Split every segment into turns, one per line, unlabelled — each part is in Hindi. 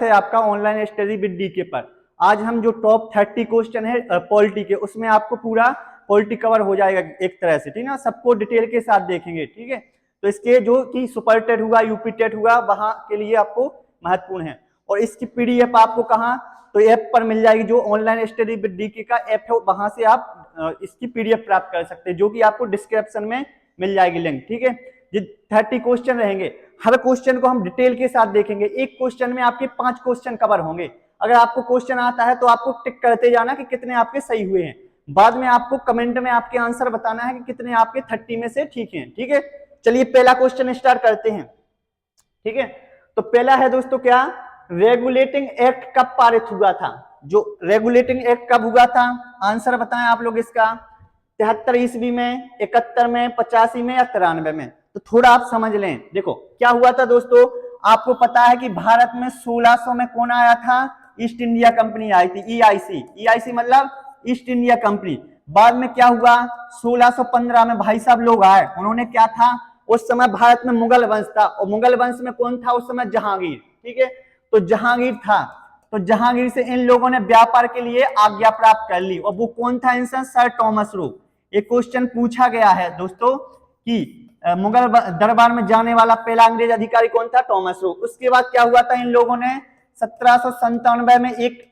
है आपका ऑनलाइन स्टडी विद डीके पर। आज हम जो टॉप 30 क्वेश्चन है पॉलिटी के, उसमें आपको पूरा पॉलिटी कवर हो जाएगा एक तरह से, ठीक है ना, सबको डिटेल के साथ देखेंगे, ठीक है। तो इसके जो कि सुपर टेट हुआ, यूपी टेट हुआ, वहां के लिए आपको महत्वपूर्ण है। और इसकी पीडीएफ आपको कहाँ, तो ऐप पर मिल जाएगी, जो ऑनलाइन स्टडी विद डीके का ऐप है, वहां से आप इसकी पीडीएफ प्राप्त कर सकते हैं, जो कि आपको डिस्क्रिप्शन में मिल जाएगी लिंक, ठीक है। 30 क्वेश्चन रहेंगे, हर क्वेश्चन को हम डिटेल के साथ देखेंगे। एक क्वेश्चन में आपके 5 क्वेश्चन कवर होंगे। अगर आपको क्वेश्चन आता है तो आपको टिक करते जाना कि कितने आपके सही हुए हैं। बाद में आपको कमेंट में आपके आंसर बताना है कि कितने आपके 30 में से ठीक हैं, ठीक है। चलिए पहला क्वेश्चन स्टार्ट करते हैं, ठीक है। तो पहला है दोस्तों, क्या रेगुलेटिंग एक्ट कब पारित हुआ था? जो रेगुलेटिंग एक्ट कब हुआ था, आंसर बताएं आप लोग इसका। 73 ईस्वी में, 71 में, 85 में या 93 में? तो थोड़ा आप समझ लें। देखो क्या हुआ था दोस्तों, आपको पता है कि भारत में 1600 में कौन आया था? ईस्ट इंडिया कंपनी आई थी, ईआईसी। ईआईसी मतलब ईस्ट इंडिया कंपनी। बाद में क्या हुआ, 1615 में भाई साहब लोग आए, उन्होंने क्या था, उस समय भारत में मुगल वंश था, और मुगल वंश में कौन था उस समय? जहांगीर, ठीक है। तो जहांगीर था, तो जहांगीर से इन लोगों ने व्यापार के लिए आज्ञा प्राप्त कर ली, और वो कौन था इंसान? Sir Thomas Roe. एक क्वेश्चन पूछा गया है दोस्तों कि मुगल दरबार में जाने वाला पहला अंग्रेज अधिकारी कौन था? Thomas Roe. उसके बाद क्या हुआ था, इन लोगों ने 1797 में एक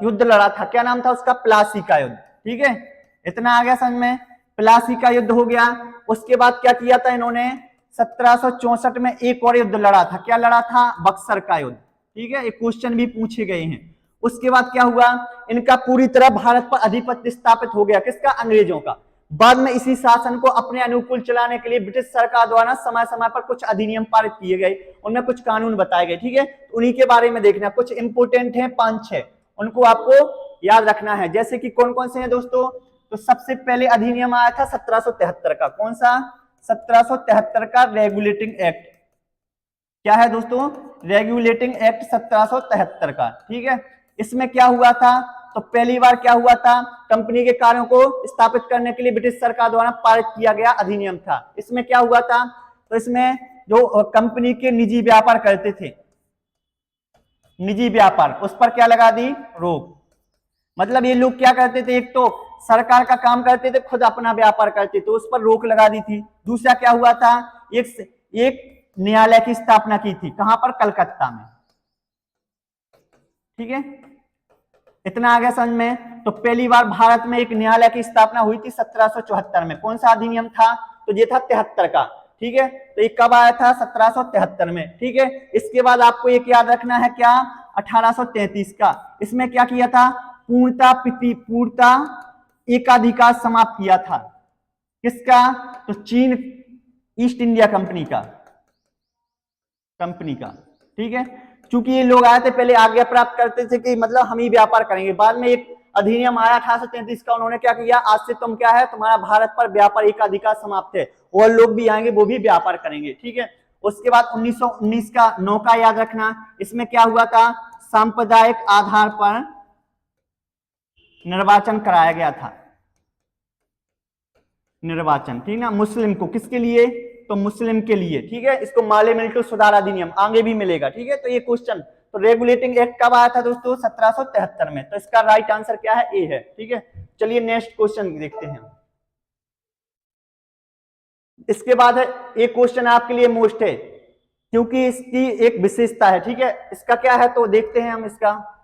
युद्ध लड़ा था, क्या नाम था उसका? प्लासी का युद्ध, ठीक है। इतना आ गया समझ में, प्लासी का युद्ध हो गया। उसके बाद क्या किया था इन्होंने, 1764 में एक और युद्ध लड़ा था, क्या लड़ा था? बक्सर का युद्ध, ठीक है। ये क्वेश्चन भी पूछे गए हैं। उसके बाद क्या हुआ, इनका पूरी तरह भारत पर अधिपत्य स्थापित हो गया, किसका? अंग्रेजों का। बाद में इसी शासन को अपने अनुकूल चलाने के लिए ब्रिटिश सरकार द्वारा समय समय पर कुछ अधिनियम पारित किए गए, उनमें कुछ कानून बताए गए, ठीक है। तो उन्हीं के बारे में देखना, कुछ इंपोर्टेंट है 5-6, उनको आपको याद रखना है। जैसे कि कौन कौन से हैं दोस्तों, तो सबसे पहले अधिनियम आया था 1773 का, कौन सा? 1773 का रेगुलेटिंग एक्ट। क्या है दोस्तों? रेगुलेटिंग एक्ट 1773 का, ठीक है। इसमें क्या हुआ था, तो पहली बार क्या हुआ था, कंपनी के कार्यों को स्थापित करने के लिए ब्रिटिश सरकार द्वारा पारित किया गया अधिनियम था। इसमें क्या हुआ था, तो इसमें जो कंपनी के निजी व्यापार करते थे, निजी व्यापार, उस पर क्या लगा दी? रोक। मतलब ये लोग क्या करते थे, एक तो सरकार का काम करते थे, खुद अपना व्यापार करते थे, उस पर रोक लगा दी थी। दूसरा क्या हुआ था, एक न्यायालय की स्थापना की थी, कहां पर? कलकत्ता में, ठीक है। इतना आ गया समझ में। तो पहली बार भारत में एक न्यायालय की स्थापना हुई थी 1774 में। कौन सा अधिनियम था? तो ये था 73 का, ठीक है। तो ये कब आया था? 1773 में, ठीक है। इसके बाद आपको एक याद रखना है, क्या? 1833 का। इसमें क्या किया था, पूर्णता एकाधिकार समाप्त किया था, किसका? तो चीन ईस्ट इंडिया कंपनी का, ठीक है। चूंकि ये लोग आए थे, पहले आज्ञा प्राप्त करते थे कि मतलब हम ही व्यापार करेंगे। बाद में एक अधिनियम आया 1833 का, उन्होंने क्या किया, आज से तुम क्या है, तुम्हारा भारत पर व्यापार एकाधिकार समाप्त है, और लोग भी आएंगे वो भी व्यापार करेंगे, ठीक है। उसके बाद 1919 का नौका याद रखना। इसमें क्या हुआ था, सांप्रदायिक आधार पर निर्वाचन कराया गया था, निर्वाचन, ठीक ना, मुस्लिम को, किसके लिए? तो मुस्लिम के लिए, ठीक है। इसको माले मिल्टो सुधार अधिनियम आगे भी मिलेगा, ठीक है। तो ये क्वेश्चन, तो रेगुलेटिंग एक्ट कब आया था दोस्तों? 1773 में। तो इसका राइट आंसर क्या है? ए है, ठीक है। चलिए नेक्स्ट क्वेश्चन देखते हैं। इसके बाद है एक क्वेश्चन आपके लिए मोस्ट है, क्योंकि इसकी एक विशेषता है, ठीक है। इसका क्या है, तो देखते हैं हम इसका।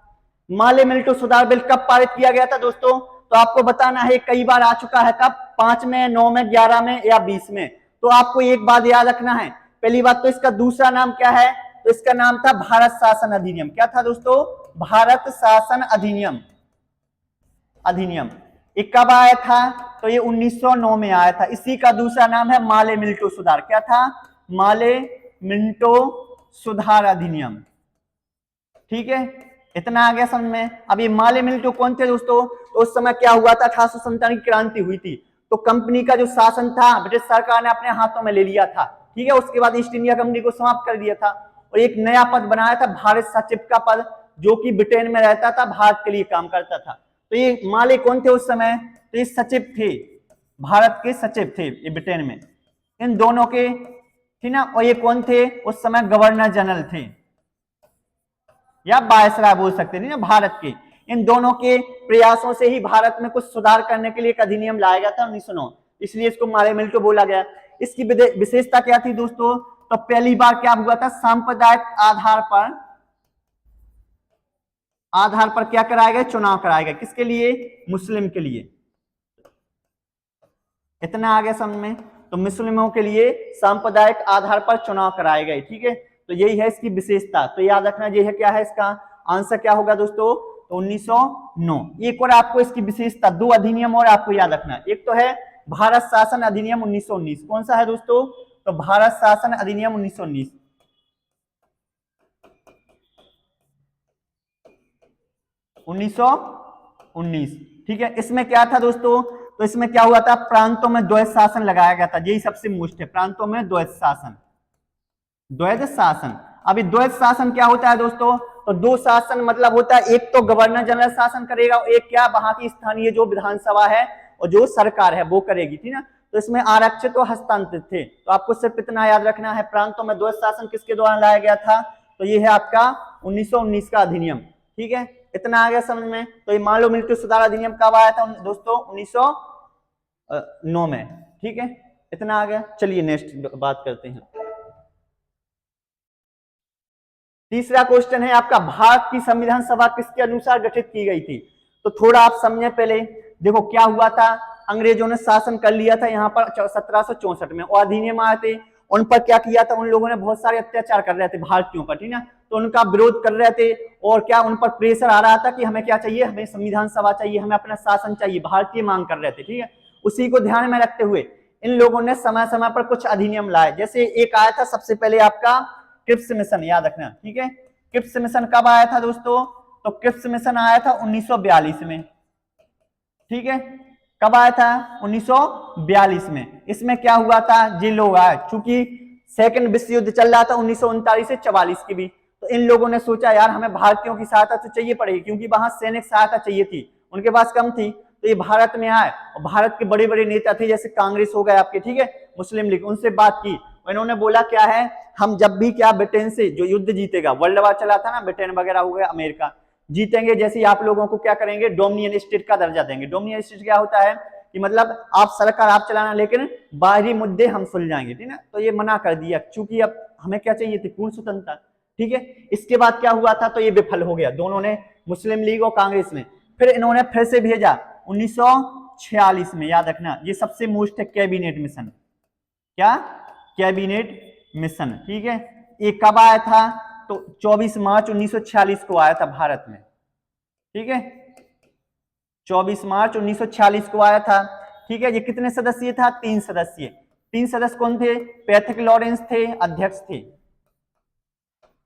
माले मिल्टो सुधार बिल कब पारित किया गया था दोस्तों? तो आपको बताना है, कई बार आ चुका है, कब? 5 में, 9 में, 11 में या 20 में? तो आपको एक बात याद रखना है, पहली बात तो इसका दूसरा नाम क्या है, तो इसका नाम था भारत शासन अधिनियम। क्या था दोस्तों? भारत शासन अधिनियम, ये कब आया था? तो ये 1909 में आया था। इसी का दूसरा नाम है माले मिल्टो सुधार। क्या था? माले मिल्टो सुधार अधिनियम, ठीक है। इतना आ गया समझ में। अब ये माले मिल्टो कौन थे दोस्तों? तो उस समय क्या हुआ था, 1857 की क्रांति हुई थी, तो कंपनी का जो शासन था ब्रिटिश सरकार ने अपने हाथों में ले लिया था, ठीक है। उसके बाद ईस्ट इंडिया कंपनी को समाप्त कर दिया था, और एक नया पद बनाया था, भारत सचिव का पद, जो कि ब्रिटेन में रहता था, भारत के लिए काम करता था। तो ये माले कौन थे उस समय? तो ये सचिव थे, भारत के सचिव थे ये ब्रिटेन में, इन दोनों के, ठीक ना। और ये कौन थे उस समय? गवर्नर जनरल थे, या वायसराय बोल सकते हैं ना भारत के। इन दोनों के प्रयासों से ही भारत में कुछ सुधार करने के लिए एक अधिनियम लाया गया था 1909, इसलिए इसको माले मिल्टो बोला गया। इसकी विशेषता क्या थी दोस्तों? तो पहली बार क्या हुआ था, सांप्रदायिक आधार पर क्या कराए गए, चुनाव कराए गए। किसके लिए? मुस्लिम के लिए। इतना आ गया समझ में? तो मुस्लिमों के लिए सांप्रदायिक आधार पर चुनाव कराए गए, ठीक है। तो यही है इसकी विशेषता। तो याद रखना ये है, क्या है इसका आंसर, क्या होगा दोस्तों? तो 1909। एक और आपको इसकी विशेषता, दो अधिनियम और आपको याद रखना। एक तो है भारत शासन अधिनियम 1919। कौन सा है दोस्तों? तो भारत शासन अधिनियम 1919। 1919, ठीक है। इसमें क्या था दोस्तों? तो इसमें क्या हुआ था, प्रांतों में द्वैध शासन लगाया गया था। यही सबसे मुश्किल है, प्रांतों में द्वैध शासन। द्वैध शासन, अभी द्वैध शासन क्या होता है दोस्तों? तो दो शासन मतलब होता है, एक तो गवर्नर जनरल शासन करेगा और एक क्या, वहां की स्थानीय जो विधानसभा है और जो सरकार है वो करेगी, ठीक ना। तो इसमें आरक्षित और हस्तांतरित थे। तो आपको सिर्फ इतना याद रखना है, प्रांतों में द्वैध शासन किसके द्वारा लाया गया था? तो ये है आपका 1919 का अधिनियम, ठीक है। इतना आ गया समझ में? तो ये मालो मिल्टो सुधार अधिनियम कब आया था दोस्तों? 1909 में, ठीक है। इतना आ गया। चलिए नेक्स्ट बात करते हैं। तीसरा क्वेश्चन है आपका, भारत की संविधान सभा किसके अनुसार गठित की गई थी? तो थोड़ा आप समझे पहले। देखो क्या हुआ था, अंग्रेजों ने शासन कर लिया था यहाँ पर 1764 में, और अधिनियम आए थे। उन पर क्या किया था, उन लोगों ने बहुत सारे अत्याचार कर रहे थे भारतीयों पर, ठीक ना। तो उनका विरोध कर रहे थे, और क्या उन पर प्रेशर आ रहा था कि हमें क्या चाहिए, हमें संविधान सभा चाहिए, हमें अपना शासन चाहिए, भारतीय मांग कर रहे थे, ठीक है। उसी को ध्यान में रखते हुए इन लोगों ने समय समय पर कुछ अधिनियम लाए। जैसे एक आया था सबसे पहले आपका क्रिप्स मिशन, याद रखना, ठीक है। क्रिप्स मिशन कब आया था दोस्तों? तो क्रिप्स मिशन आया था 1942 में, ठीक है। कब आया था? 1942 में। इसमें क्या हुआ था, ये लोग आए, चूंकि सेकंड विश्व युद्ध चल रहा था 1939 से 44 के बीच, तो इन लोगों ने सोचा यार हमें भारतीयों की सहायता तो चाहिए पड़ेगी, क्योंकि वहां सैनिक सहायता चाहिए थी, उनके पास कम थी। तो ये भारत में आए, और भारत के बड़े बड़े नेता थे, जैसे कांग्रेस हो गए आपके, ठीक है, मुस्लिम लीग, उनसे बात की। इन्होंने बोला क्या है, हम जब भी क्या ब्रिटेन से जो युद्ध जीतेगा, वर्ल्ड वार चला था ना, ब्रिटेन वगैरह हो गया, अमेरिका जीतेंगे, जैसे आप लोगों को क्या करेंगे, डोमिनियन स्टेट का दर्जा देंगे। डोमिनियन स्टेट क्या होता है कि मतलब आप सरकार आप चलाना, लेकिन बाहरी मुद्दे हम सुलझाएंगे, ठीक है। तो ये मना कर दिया, क्योंकि अब हमें क्या चाहिए थी, पूर्ण स्वतंत्रता, ठीक है। इसके बाद क्या हुआ था, तो ये विफल हो गया, दोनों ने, मुस्लिम लीग और कांग्रेस ने। फिर इन्होंने फिर से भेजा 1946 में, याद रखना, ये सबसे मोस्ट है कैबिनेट मिशन। क्या? कैबिनेट मिशन, ठीक है। ये कब आया था? तो 24 मार्च 1946 को आया था भारत में, ठीक है। 24 मार्च 1946 को आया था, ठीक है। ये कितने सदस्यीय था? 3 सदस्यीय। 3 सदस्य कौन थे? पैथिक लॉरेंस थे, अध्यक्ष थे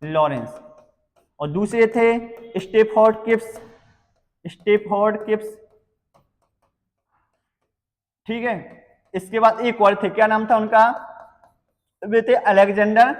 लॉरेंस, और दूसरे थे स्टेफोर्ड किप्स, ठीक है। इसके बाद एक और थे, क्या नाम था उनका? वे थे अलेक्जेंडर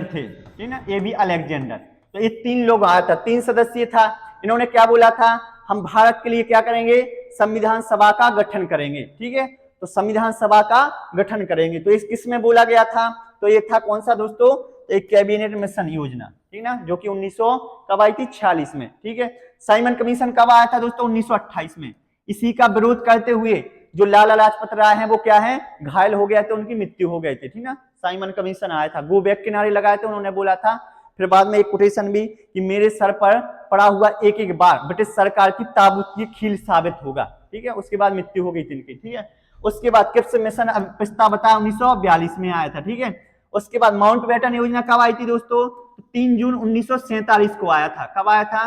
थे, ठीक है, ये भी अलेक्जेंडर। तो ये 3 लोग आया था, 3 सदस्यीय था। इन्होंने क्या बोला था, हम भारत के लिए क्या करेंगे, संविधान सभा का गठन करेंगे, ठीक है। तो संविधान सभा का गठन करेंगे, तो इस किस में बोला गया था? तो ये था कौन सा दोस्तों? एक कैबिनेट मिशन योजना, ठीक ना, जो कि 1900 कब आई थी? 46 में, ठीक है। साइमन कमीशन कब आया था दोस्तों? 1928 में। इसी का विरोध करते हुए जो लाला लाजपत राय हैं वो क्या है, घायल हो गए थे, उनकी मृत्यु हो गई थी, ठीक ना। साइमन कमीशन आया था, गो बैक के नारे लगाए थे, उन्होंने बोला था। फिर बाद में एक कोटेशन भी कि मेरे सर पर पड़ा हुआ एक एक बार ब्रिटिश सरकार की ताबूत की खील साबित होगा, ठीक है। उसके बाद मृत्यु हो गई थी इनकी, ठीक है। उसके बाद क्रिप्स मिशन प्रस्ताव बताया 1942 में आया था, ठीक है। उसके बाद माउंटबेटन योजना कब आई थी दोस्तों? 3 जून 1947 को आया था। कब आया था?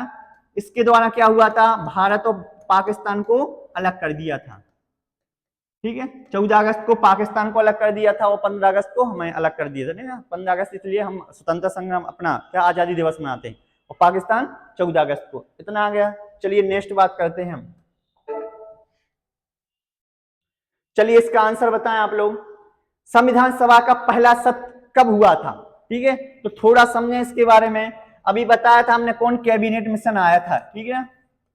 इसके द्वारा क्या हुआ था, भारत और पाकिस्तान को अलग कर दिया था, ठीक है। 14 अगस्त को पाकिस्तान को अलग कर दिया था, और 15 अगस्त को हमें अलग कर दिया था, ठीक है। 15 अगस्त इसलिए हम स्वतंत्रता संग्राम अपना क्या आजादी दिवस मनाते हैं, और पाकिस्तान 14 अगस्त को। इतना आ गया। चलिए नेक्स्ट बात करते हैं हम। चलिए इसका आंसर बताएं आप लोग। संविधान सभा का पहला सत्र कब हुआ था, ठीक है। तो थोड़ा समझें इसके बारे में। अभी बताया था हमने कौन, कैबिनेट मिशन आया था, ठीक है,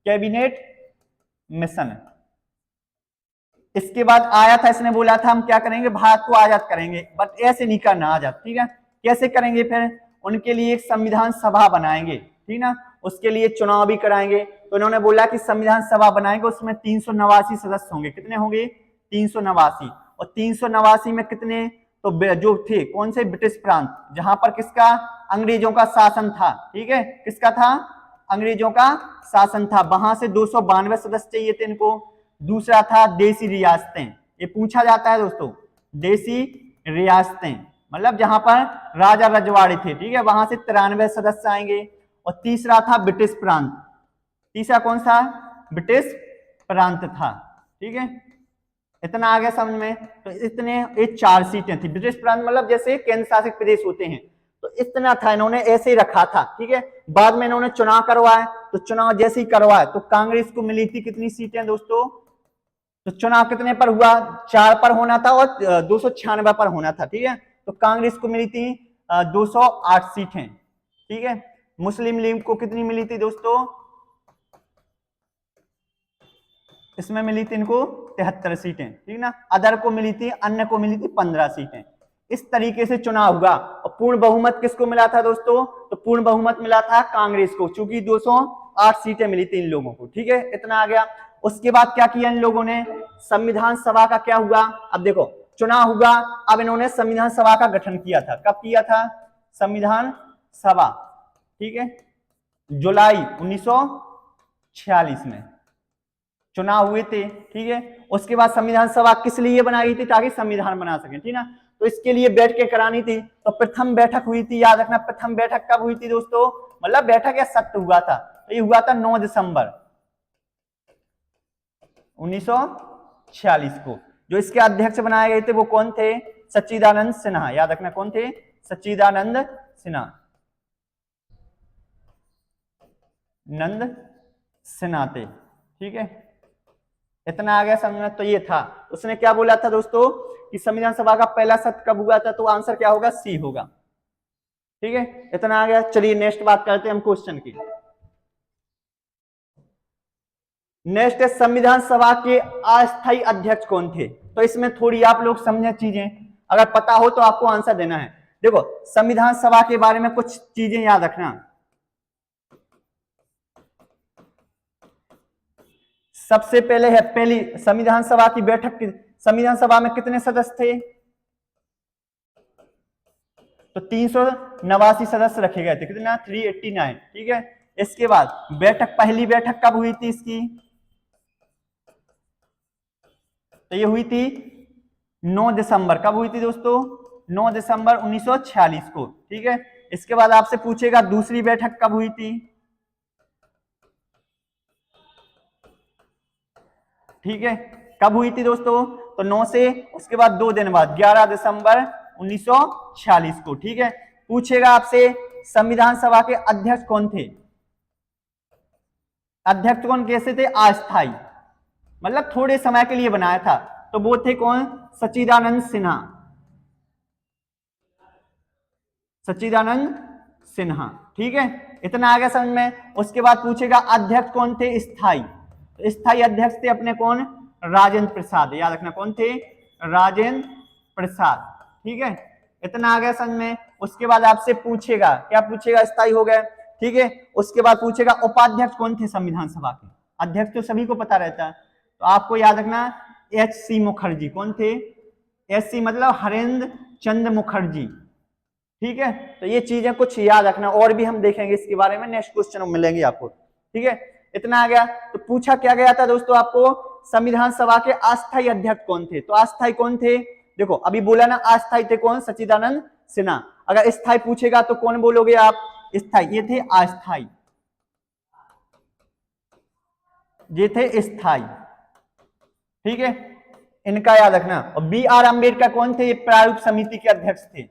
कैबिनेट मिशन। इसके बाद आया था, इसने बोला था हम क्या करेंगे, भारत को आजाद करेंगे, बट ऐसे नहीं करना आजाद, ठीक है। कैसे करेंगे फिर? उनके लिए एक संविधान सभा बनाएंगे, ठीक ना, उसके लिए चुनाव भी कराएंगे। तो इन्होंने बोला कि संविधान सभा बनाएंगे, उसमें 389 सदस्य होंगे। कितने होंगे? 389। और 389 में कितने तो जो थे कौन से? ब्रिटिश प्रांत, जहां पर किसका? अंग्रेजों का शासन था, ठीक है, किसका था? अंग्रेजों का शासन था। वहां से 292 सदस्य चाहिए थे इनको। दूसरा था देसी रियासतें, ये पूछा जाता है दोस्तों, देसी रियासतें मतलब जहां पर राजा रजवाड़े थे, ठीक है, वहां से 93 सदस्य आएंगे। और तीसरा था ब्रिटिश प्रांत। तीसरा कौन सा? ब्रिटिश प्रांत था, ठीक है। इतना आ गया समझ में? तो इतने ये 4 सीटें थी। ब्रिटिश प्रांत मतलब जैसे केंद्र शासित प्रदेश होते हैं, तो इतना था, इन्होंने ऐसे ही रखा था, ठीक है। बाद में इन्होंने चुनाव करवाए, तो चुनाव जैसे ही करवाए तो कांग्रेस को मिली थी कितनी सीटें दोस्तों? तो चुनाव कितने पर हुआ? 4 पर होना था और 296 पर होना था, ठीक है। तो कांग्रेस को मिली थी 208 सीटें, ठीक है। मुस्लिम लीग को कितनी मिली थी दोस्तों? इसमें मिली थी इनको 73 सीटें, ठीक ना। अदर को मिली थी, अन्य को मिली थी 15 सीटें। इस तरीके से चुनाव हुआ। और पूर्ण बहुमत किसको मिला था दोस्तों? तो पूर्ण बहुमत मिला था कांग्रेस को, क्योंकि 208 सीटें मिली थी इन लोगों को, ठीक है। इतना आ गया। उसके बाद क्या किया इन लोगों ने? संविधान सभा का क्या हुआ? अब देखो, चुनाव हुआ, अब इन्होंने संविधान सभा का गठन किया था। कब किया था संविधान सभा? ठीक है, जुलाई 1946 में चुनाव हुए थे, ठीक है। उसके बाद संविधान सभा किस लिए बनाई थी? ताकि संविधान बना सके, ठीक ना। तो इसके लिए बैठकें करानी थी। तो प्रथम बैठक हुई थी, याद रखना, प्रथम बैठक कब हुई थी दोस्तों? मतलब बैठक या सत्र हुआ था, तो ये हुआ था 9 दिसंबर 1946 को। जो इसके अध्यक्ष बनाए गए थे वो कौन थे? सच्चिदानंद सिन्हा। याद रखना कौन थे? सच्चिदानंद सिन्हा, नंद सिन्हा थे, ठीक है। इतना आ गया समझ में? तो ये था। उसने क्या बोला था दोस्तों कि संविधान सभा का पहला सत्र कब हुआ था? तो आंसर क्या होगा? सी होगा, ठीक है। इतना आ गया। चलिए नेक्स्ट बात करते हैं हम क्वेश्चन की। नेक्स्ट है संविधान सभा के अस्थायी अध्यक्ष कौन थे? तो इसमें थोड़ी आप लोग समझे चीजें, अगर पता हो तो आपको आंसर देना है। देखो, संविधान सभा के बारे में कुछ चीजें याद रखना। सबसे पहले है पहली संविधान सभा की बैठक की। संविधान सभा में कितने सदस्य थे? तो 389 सदस्य रखे गए थे। कितना? 389, ठीक है। इसके बाद बैठक, पहली बैठक कब हुई थी इसकी? तो ये हुई थी 9 दिसंबर। कब हुई थी दोस्तों? 9 दिसंबर 1946 को, ठीक है। इसके बाद आपसे पूछेगा दूसरी बैठक कब हुई थी, ठीक है। कब हुई थी दोस्तों? तो 9 से उसके बाद 2 दिन बाद 11 दिसंबर 1946 को, ठीक है। पूछेगा आपसे संविधान सभा के अध्यक्ष कौन थे? अध्यक्ष कौन कैसे थे? अस्थायी, मतलब थोड़े समय के लिए बनाया था। तो वो थे कौन? सच्चिदानंद सिन्हा, सच्चिदानंद सिन्हा, ठीक है। इतना आ गया समझ में? उसके बाद पूछेगा अध्यक्ष कौन थे स्थायी? तो स्थायी अध्यक्ष थे अपने कौन? राजेंद्र प्रसाद। याद रखना कौन थे? राजेंद्र प्रसाद, ठीक है। इतना आ गया समझ में? उसके बाद आपसे पूछेगा, क्या पूछेगा? स्थायी हो गए, ठीक है। उसके बाद पूछेगा उपाध्यक्ष कौन थे संविधान सभा के? अध्यक्ष तो सभी को पता रहता है, तो आपको याद रखना एच.सी. मुखर्जी। कौन थे? एच.सी. मतलब हरेंद्र चंद्र मुखर्जी, ठीक है। तो ये चीजें कुछ याद रखना, और भी हम देखेंगे इसके बारे में, नेक्स्ट क्वेश्चन मिलेंगे आपको, ठीक है। इतना आ गया। तो पूछा क्या गया था दोस्तों आपको? संविधान सभा के अस्थायी अध्यक्ष कौन थे? तो अस्थायी कौन थे? देखो अभी बोला ना, अस्थायी थे कौन? सच्चिदानंद सिन्हा। अगर स्थायी पूछेगा तो कौन बोलोगे आप? स्थायी। ये थे अस्थायी, ये थे स्थायी, ठीक है। इनका याद रखना। और बी.आर. अम्बेडकर कौन थे? ये प्रारूप समिति के अध्यक्ष थे,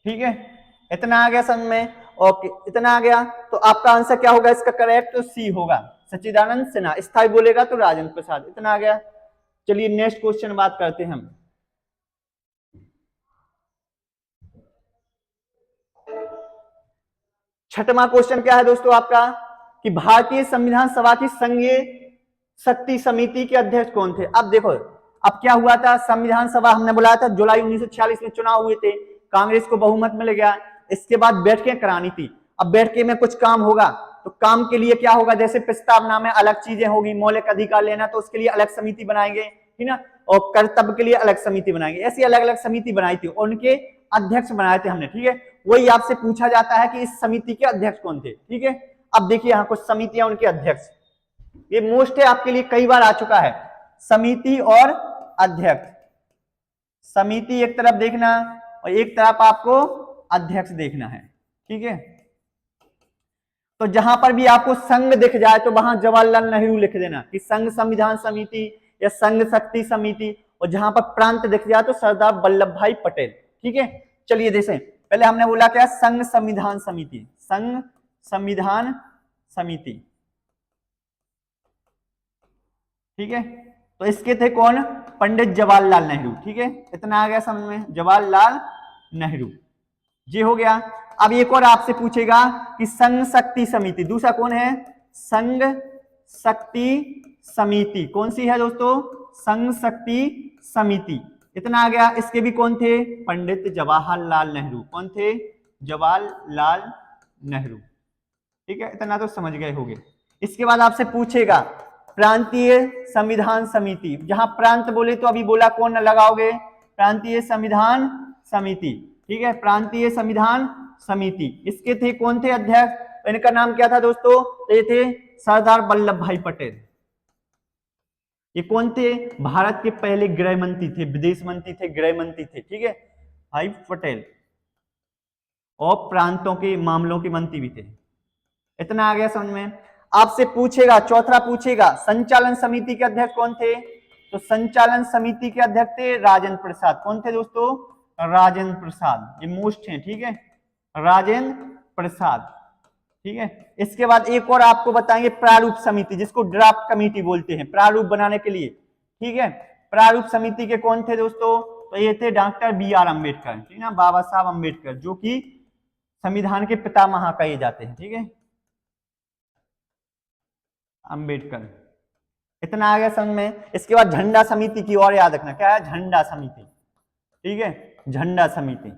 ठीक है। इतना आ गया समझ में? ओके, इतना आ गया। तो आपका आंसर क्या होगा इसका? करेक्ट तो सी होगा, सच्चिदानंद सिन्हा। स्थायी बोलेगा तो राजेंद्र प्रसाद। इतना आ गया। चलिए नेक्स्ट क्वेश्चन बात करते हैं हम। छठवां क्वेश्चन क्या है दोस्तों आपका? कि भारतीय संविधान सभा की संघीय शक्ति समिति के अध्यक्ष कौन थे? अब देखो, अब क्या हुआ था? संविधान सभा हमने बुलाया था, जुलाई 1946 में चुनाव हुए थे। कांग्रेस को बहुमत मिल गया। इसके बाद बैठकें करानी थी। अब बैठके में कुछ काम होगा तो काम के लिए क्या होगा, जैसे प्रस्तावना में अलग चीजें होगी, मौलिक अधिकार लेना तो उसके लिए अलग समिति बनाएंगे, ठीक ना, और कर्तव्य के लिए अलग समिति बनाएंगे। ऐसी अलग अलग समिति बनाई थी, उनके अध्यक्ष बनाए थे हमने, ठीक है। वही आपसे पूछा जाता है कि इस समिति के अध्यक्ष कौन थे, ठीक है। अब देखिए यहाँ कुछ समितियां, उनके अध्यक्ष, ये मोस्ट है आपके लिए, कई बार आ चुका है, समिति और अध्यक्ष। समिति एक तरफ देखना और एक तरफ आपको अध्यक्ष देखना है, ठीक है। तो जहां पर भी आपको संघ दिख जाए तो वहां जवाहरलाल नेहरू लिख देना कि संघ संविधान समिति या संघ शक्ति समिति, और जहां पर प्रांत दिख जाए तो सरदार वल्लभ भाई पटेल, ठीक है। चलिए देखें, पहले हमने बोला क्या, संघ संविधान समिति, संघ संविधान समिति, ठीक है। तो इसके थे कौन, पंडित जवाहरलाल नेहरू, ठीक है। इतना आ गया समझ में, जवाहरलाल नेहरू, ये हो गया। अब एक और आपसे पूछेगा कि संघ शक्ति समिति, दूसरा कौन है, संघ शक्ति समिति, कौन सी है दोस्तों, संघ शक्ति समिति। इतना आ गया। इसके भी कौन थे, पंडित जवाहरलाल नेहरू, कौन थे, जवाहरलाल नेहरू, ठीक है। इतना तो समझ गए होंगे। इसके बाद आपसे पूछेगा प्रांतीय संविधान समिति, जहां प्रांत बोले तो अभी बोला कौन लगाओगे, प्रांतीय संविधान समिति, ठीक है, प्रांतीय संविधान समिति। इसके थे कौन थे अध्यक्ष, इनका नाम क्या था दोस्तों, ये थे सरदार वल्लभ भाई पटेल। ये कौन थे, भारत के पहले गृह मंत्री थे, विदेश मंत्री थे, गृह मंत्री थे, ठीक है, भाई पटेल, और प्रांतों के मामलों के मंत्री भी थे। इतना आ गया समझ में। आपसे पूछेगा, चौथा पूछेगा संचालन समिति के अध्यक्ष कौन थे, तो संचालन समिति के अध्यक्ष थे राजेंद्र प्रसाद, कौन थे दोस्तों, राजेंद्र प्रसाद, ये मोस्ट हैं, ठीक है, राजेंद्र प्रसाद, ठीक है। इसके बाद एक और आपको बताएंगे प्रारूप समिति, जिसको ड्राफ्ट कमेटी बोलते हैं, प्रारूप बनाने के लिए, ठीक है। प्रारूप समिति के कौन थे दोस्तों, तो ये थे डॉक्टर BR अम्बेडकर, ठीक है, बाबा साहब अम्बेडकर, जो कि संविधान के पितामह कहे जाते हैं, ठीक है, अम्बेडकर। इतना आ गया समझ में। इसके बाद झंडा समिति की और याद रखना, क्या है, झंडा समिति, ठीक है, झंडा समिति।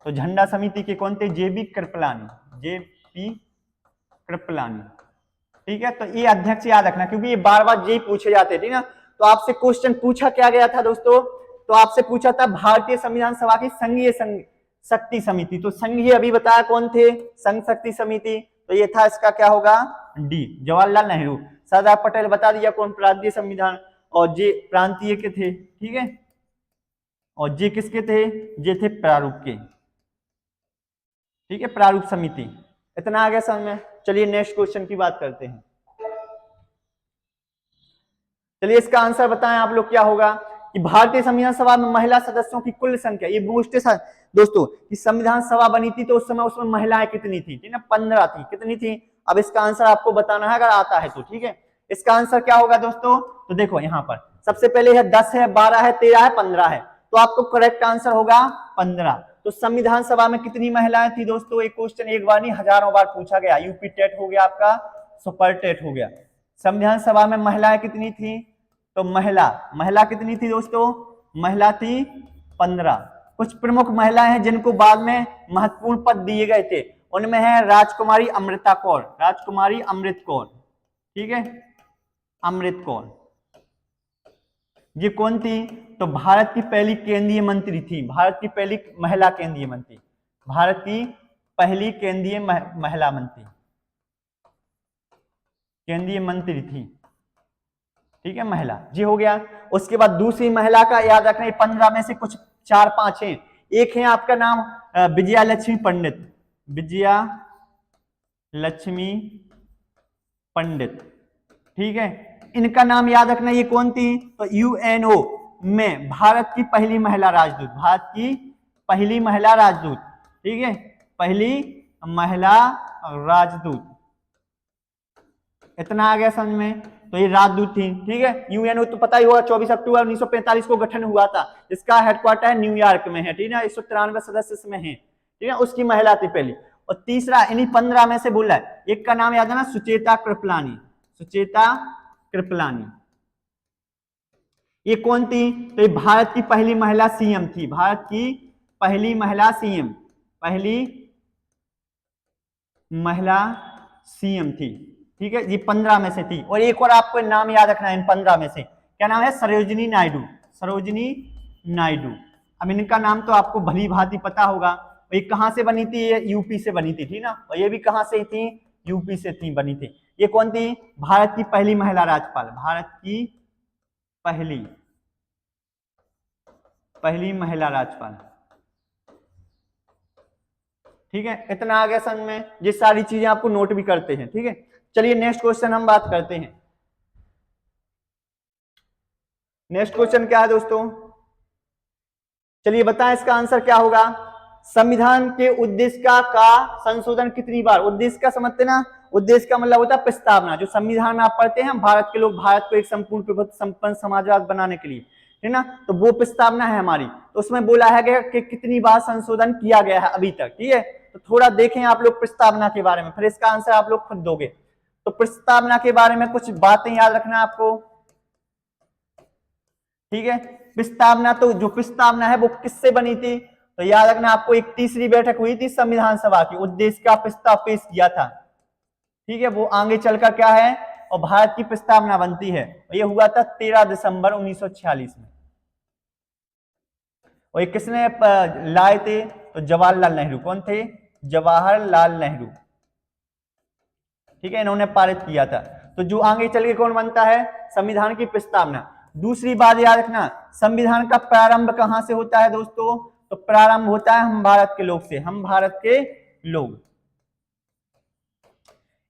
तो झंडा समिति के कौन थे, JB कृपलानी, JP कृपलानी, ठीक है। तो ये अध्यक्ष याद रखना, क्योंकि ये बार बार यही पूछे जाते थे ना। तो आपसे क्वेश्चन पूछा क्या गया था दोस्तों, तो आपसे पूछा था भारतीय संविधान सभा की संघीय शक्ति समिति, तो संघीय अभी बताया कौन थे, संघ शक्ति समिति, तो ये था, इसका क्या होगा, D, जवाहरलाल नेहरू। सरदार पटेल बता दिया कौन, प्रांतीय संविधान, और जे प्रांतीय के थे, ठीक है, और जे किसके थे, जे थे प्रारूप के, ठीक है, प्रारूप समिति। इतना आ गया समझ में। चलिए नेक्स्ट क्वेश्चन की बात करते हैं। चलिए इसका आंसर बताएं आप लोग, क्या होगा कि भारतीय संविधान सभा में महिला सदस्यों की कुल संख्या, ये मोस्ट दोस्तों कि संविधान सभा बनी थी तो उस समय उसमें महिलाएं कितनी थी, ठीक है, 15 थी, कितनी थी। अब इसका आंसर आपको बताना है, अगर आता है तो, ठीक है। इसका आंसर क्या होगा दोस्तों, तो देखो यहाँ पर सबसे पहले है 10 है, 12 है, 13 है, 15 है, तो आपको करेक्ट आंसर होगा 15। तो संविधान सभा में कितनी महिलाएं थी दोस्तों, एक क्वेश्चन एक बार नहीं हजारों बार पूछा गया, यूपी टेट हो गया आपका, सुपर टेट हो गया। संविधान सभा में महिलाएं कितनी थी, तो महिला कितनी थी दोस्तों, महिला थी 15। कुछ प्रमुख महिलाएं हैं जिनको बाद में महत्वपूर्ण पद दिए गए थे, उनमें है राजकुमारी अमृता कौर, राजकुमारी अमृत कौर, ठीक है, अमृत कौर। ये कौन थी, तो भारत की पहली केंद्रीय मंत्री थी, भारत की पहली महिला केंद्रीय मंत्री, भारत की पहली केंद्रीय महिला मंत्री, केंद्रीय मंत्री थी, ठीक है, महिला, जी हो गया। उसके बाद दूसरी महिला का याद रखना, 15 में से कुछ 4-5 हैं। एक है आपका नाम विजया लक्ष्मी पंडित, विजया लक्ष्मी पंडित, ठीक है, इनका नाम याद रखना। ये कौन थी, तो UNO में भारत की पहली महिला राजदूत, भारत की पहली महिला राजदूत, ठीक है, पहली महिला राजदूत। इतना आ गया समझ में। तो ये राजदूत थी, ठीक है। UNO तो पता ही होगा 24 अक्टूबर 1945 को गठन हुआ था, इसका हेडक्वार्टर है न्यूयॉर्क में है, ठीक है, 193 सदस्य इसमें हैं, ठीक है, उसकी महिला थी पहली। और तीसरा इन्हीं 15 में से बोला है, एक का नाम याद है ना, सुचेता कृपलानी, सुचेता कृपलानी। ये कौन थी, तो ये भारत की पहली महिला CM थी, भारत की पहली महिला सीएम, पहली महिला सीएम थी, ठीक है, ये 15 में से थी। और एक और आपको नाम याद रखना है इन 15 में से, क्या नाम है? सरोजिनी नायडू, सरोजिनी नायडू। अब इनका नाम तो आपको भली भांति पता होगा। ये कहां से बनी थी? ये यूपी से बनी थी, ठीक ना। और ये भी कहां से थी? यूपी से थी, बनी थी। ये कौन थी? भारत की पहली महिला राज्यपाल, भारत की पहली महिला राज्यपाल, ठीक है। इतना आ गया समझ में? ये सारी चीजें आपको नोट भी करते हैं, ठीक है। चलिए नेक्स्ट क्वेश्चन हम बात करते हैं। नेक्स्ट क्वेश्चन क्या है दोस्तों? चलिए बताएं इसका आंसर क्या होगा। संविधान के उद्देश्य का संशोधन कितनी बार? उद्देश्य का समझते ना, उद्देश्य का मतलब होता है प्रस्तावना। जो संविधान में आप पढ़ते हैं, हम भारत के लोग भारत को एक संपूर्ण प्रभुत्व संपन्न समाजवाद बनाने के लिए, है ना, तो वो प्रस्तावना है हमारी। तो उसमें बोला है कि कितनी बार संशोधन किया गया है अभी तक, ठीक है। तो थोड़ा देखें आप लोग प्रस्तावना के बारे में, फिर इसका आंसर आप लोग खुद दोगे। तो प्रस्तावना के बारे में कुछ बातें याद रखना आपको, ठीक है। प्रस्तावना, तो जो प्रस्तावना है वो किससे बनी थी? तो याद रखना आपको, एक तीसरी बैठक हुई थी संविधान सभा की, उद्देश्य का प्रस्ताव पेश किया था, ठीक है। वो आगे चलकर क्या है, और भारत की प्रस्तावना बनती है। ये हुआ था 13 दिसंबर 1946 में। और ये किसने लाए थे? तो जवाहरलाल नेहरू। कौन थे? जवाहरलाल नेहरू, ठीक है, इन्होंने पारित किया था। तो जो आगे चल के कौन बनता है? संविधान की प्रस्तावना। दूसरी बात याद रखना, संविधान का प्रारंभ कहां से होता है दोस्तों? तो प्रारंभ होता है हम भारत के लोग से, हम भारत के लोग।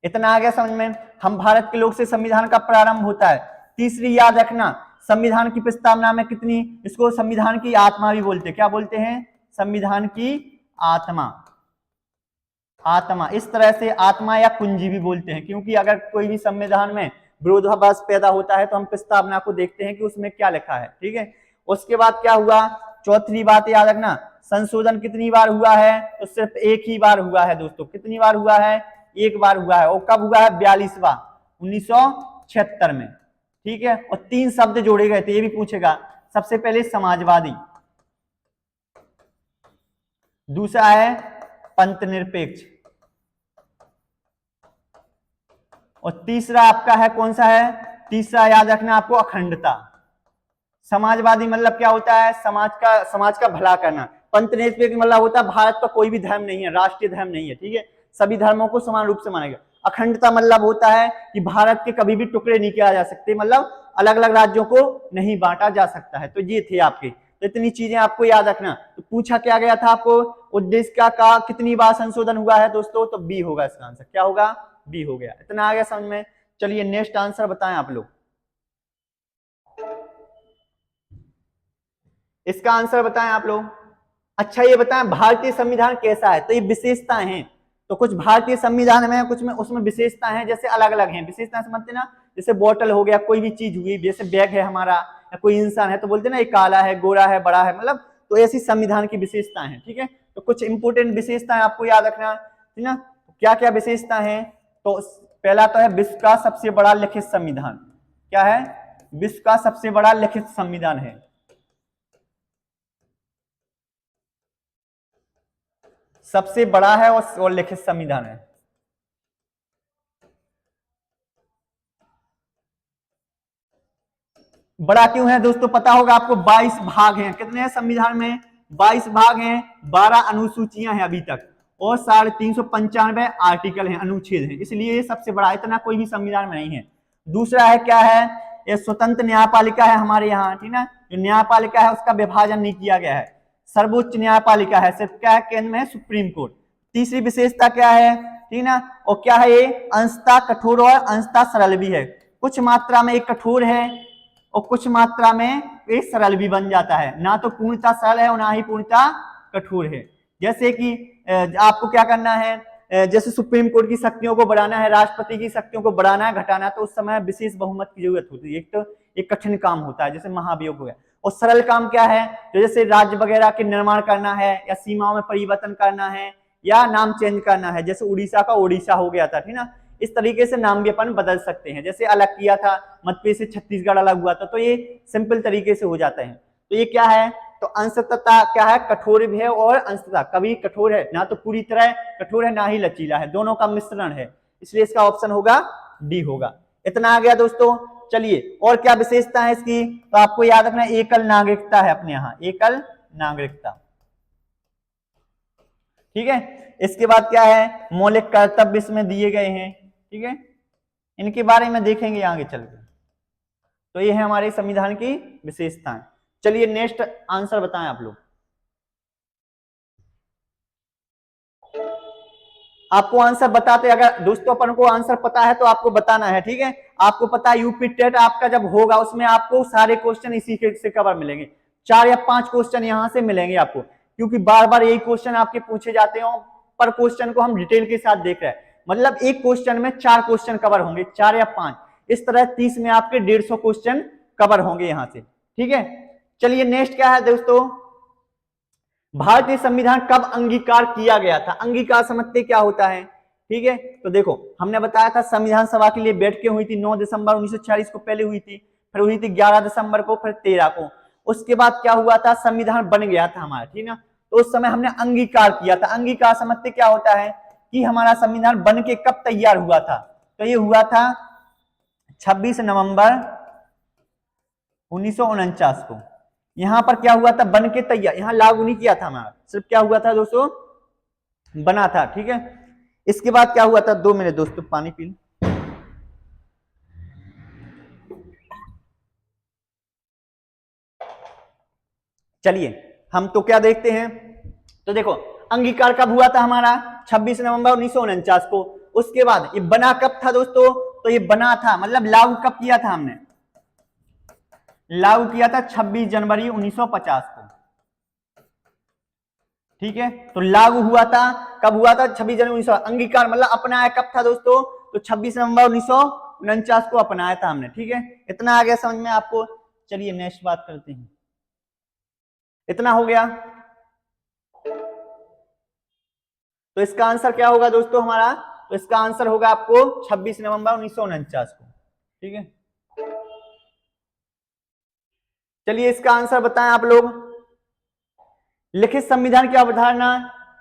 इतना आ गया समझ में? हम भारत के लोग से संविधान का प्रारंभ होता है। तीसरी याद रखना, संविधान की प्रस्तावना में कितनी, इसको संविधान की आत्मा भी बोलते हैं। क्या बोलते हैं? संविधान की आत्मा। आत्मा, इस तरह से आत्मा या कुंजी भी बोलते हैं, क्योंकि अगर कोई भी संविधान में विरोधाभास पैदा होता है तो हम प्रस्तावना को देखते हैं कि उसमें क्या लिखा है, ठीक है। उसके बाद क्या हुआ? चौथी बात याद रखना, संशोधन कितनी बार हुआ है? तो सिर्फ एक ही बार हुआ है दोस्तों। कितनी बार हुआ है? एक बार हुआ है। और कब हुआ है? 42वां, 1976 में, ठीक है। और 3 शब्द जोड़े गए थे, ये भी पूछेगा। सबसे पहले समाजवादी, दूसरा है पंथ निरपेक्ष, और तीसरा आपका है कौन सा है? तीसरा याद रखना आपको, अखंडता। समाजवादी मतलब क्या होता है? समाज का भला करना। पंथ निरपेक्ष मतलब होता है भारत का कोई भी धर्म नहीं है, राष्ट्रीय धर्म नहीं है, ठीक है, सभी धर्मों को समान रूप से माना गया। अखंडता मतलब होता है कि भारत के कभी भी टुकड़े नहीं किया जा सकते, मतलब अलग अलग राज्यों को नहीं बांटा जा सकता है। तो ये थे आपके, तो इतनी चीजें आपको याद रखना। तो पूछा क्या गया था आपको? उद्देश्य का कितनी बार संशोधन हुआ है दोस्तों? तो बी होगा इसका आंसर। क्या होगा? बी हो गया। इतना आ गया समझ में? चलिए नेक्स्ट आंसर बताएं आप लोग, इसका आंसर बताएं आप लोग। अच्छा ये बताएं भारतीय संविधान कैसा है? तो ये विशेषताएं हैं। तो कुछ भारतीय संविधान में, कुछ में उसमें विशेषताएं हैं, जैसे अलग अलग हैं। विशेषताएं समझते ना, जैसे बोतल हो गया, कोई भी चीज हुई, जैसे बैग है हमारा, या कोई इंसान है तो बोलते ना ये काला है, गोरा है, बड़ा है, मतलब तो ऐसी संविधान की विशेषताएं हैं, ठीक है। तो कुछ इंपोर्टेंट विशेषताएं आपको याद रखना, ठीक ना। क्या क्या विशेषता है? तो पहला तो है विश्व का सबसे बड़ा लिखित संविधान। क्या है? विश्व का सबसे बड़ा लिखित संविधान है। सबसे बड़ा है और लिखित संविधान है। बड़ा क्यों है दोस्तों? पता होगा आपको, 22 भाग हैं। कितने हैं संविधान में? 22 भाग हैं, 12 अनुसूचियां हैं अभी तक, और 395 आर्टिकल हैं, अनुच्छेद हैं, इसलिए ये सबसे बड़ा, इतना कोई भी संविधान में नहीं है। दूसरा है क्या है? ये स्वतंत्र न्यायपालिका है हमारे यहाँ, ठीक ना। जो न्यायपालिका है उसका विभाजन नहीं किया गया है, सर्वोच्च न्यायपालिका है, सिर्फ क्या है? केंद्र में है सुप्रीम कोर्ट। तीसरी विशेषता क्या है? ठीक ना। और क्या है ये? अंशतः कठोर और अंशतः सरल भी है। कुछ मात्रा में एक कठोर है और कुछ मात्रा में एक सरल भी बन जाता है, ना तो पूर्णतः सरल है और ना ही पूर्णतः कठोर है। जैसे कि आपको क्या करना है, जैसे सुप्रीम कोर्ट की शक्तियों को बढ़ाना है, राष्ट्रपति की शक्तियों को बढ़ाना है, घटाना है, तो उस समय विशेष बहुमत की जरूरत होती है। एक तो एक कठिन काम होता है, जैसे महाभियोग हो गया। और सरल काम क्या है? तो जैसे राज्य वगैरह के निर्माण करना है, या सीमाओं में परिवर्तन करना है, या नाम चेंज करना है, जैसे उड़ीसा का ओडिशा हो गया था, ठीक ना। इस तरीके से नाम भी अपन बदल सकते हैं, जैसे अलग किया था मध्य प्रदेश से छत्तीसगढ़ अलग हुआ था, तो ये सिंपल तरीके से हो जाता है। तो ये क्या है? तो अंशतः क्या है, कठोर भी है और अंशतः कभी कठोर है, ना तो पूरी तरह कठोर है ना ही लचीला है, दोनों का मिश्रण है, इसलिए इसका ऑप्शन होगा डी होगा। इतना आ गया दोस्तों। चलिए और क्या विशेषता है इसकी, तो आपको याद रखना एकल नागरिकता है अपने यहाँ, एकल नागरिकता। ठीक है, इसके बाद क्या है, मौलिक कर्तव्य इसमें दिए गए हैं। ठीक है, इनके बारे में देखेंगे आगे चलकर। तो ये है हमारे संविधान की विशेषताएं। चलिए नेक्स्ट आंसर बताएं आप लोग। आपको आंसर बताते, अगर दोस्तों अपन को आंसर पता है तो आपको बताना है। ठीक है, आपको पता है यूपी टेट आपका जब होगा उसमें आपको सारे क्वेश्चन इसी से कवर मिलेंगे, 4 या 5 क्वेश्चन यहां से मिलेंगे आपको, क्योंकि बार बार यही क्वेश्चन आपके पूछे जाते हो। पर क्वेश्चन को हम डिटेल के साथ देख रहे हैं, मतलब एक क्वेश्चन में 4 क्वेश्चन कवर होंगे, 4 या 5, इस तरह 30 में आपके 150 क्वेश्चन कवर होंगे यहां से। ठीक है, चलिए नेक्स्ट क्या है दोस्तों, भारतीय संविधान कब अंगीकार किया गया था, अंगीकार समझते क्या होता है। ठीक है, तो देखो हमने बताया था संविधान सभा के लिए बैठकें हुई थी 9 दिसंबर 1946 को पहले हुई थी, फिर हुई थी 11 दिसंबर को, फिर 13 को। उसके बाद क्या हुआ था, संविधान बन गया था हमारा। ठीक है, तो उस समय हमने अंगीकार किया था। अंगीकार समझते क्या होता है कि हमारा संविधान बन के कब तैयार हुआ था, तो ये हुआ था 26 नवंबर 1949 को। यहां पर क्या हुआ था, बन के तैयार, यहां लागू नहीं किया था हमारा, सिर्फ क्या हुआ था दोस्तों, बना था। ठीक है, इसके बाद क्या हुआ था, 2 मिनट दोस्तों पानी पी। चलिए हम तो क्या देखते हैं, तो देखो अंगीकार कब हुआ था हमारा, 26 नवंबर 1949 को। उसके बाद ये बना कब था दोस्तों, तो ये बना था मतलब लागू कब किया था हमने, लागू किया था 26 जनवरी 1950 को। ठीक है, तो लागू हुआ था, कब हुआ था, 26 जनवरी 1900। अंगीकार मतलब अपनाया कब था दोस्तों, तो 26 नवंबर 1949 को अपनाया था हमने। ठीक है, इतना आ गया समझ में आपको। चलिए नेक्स्ट बात करते हैं, इतना हो गया। तो इसका आंसर क्या होगा दोस्तों हमारा, तो इसका आंसर होगा आपको 26 नवंबर 1949 को। ठीक है, चलिए इसका आंसर बताएं आप लोग। लिखित संविधान की अवधारणा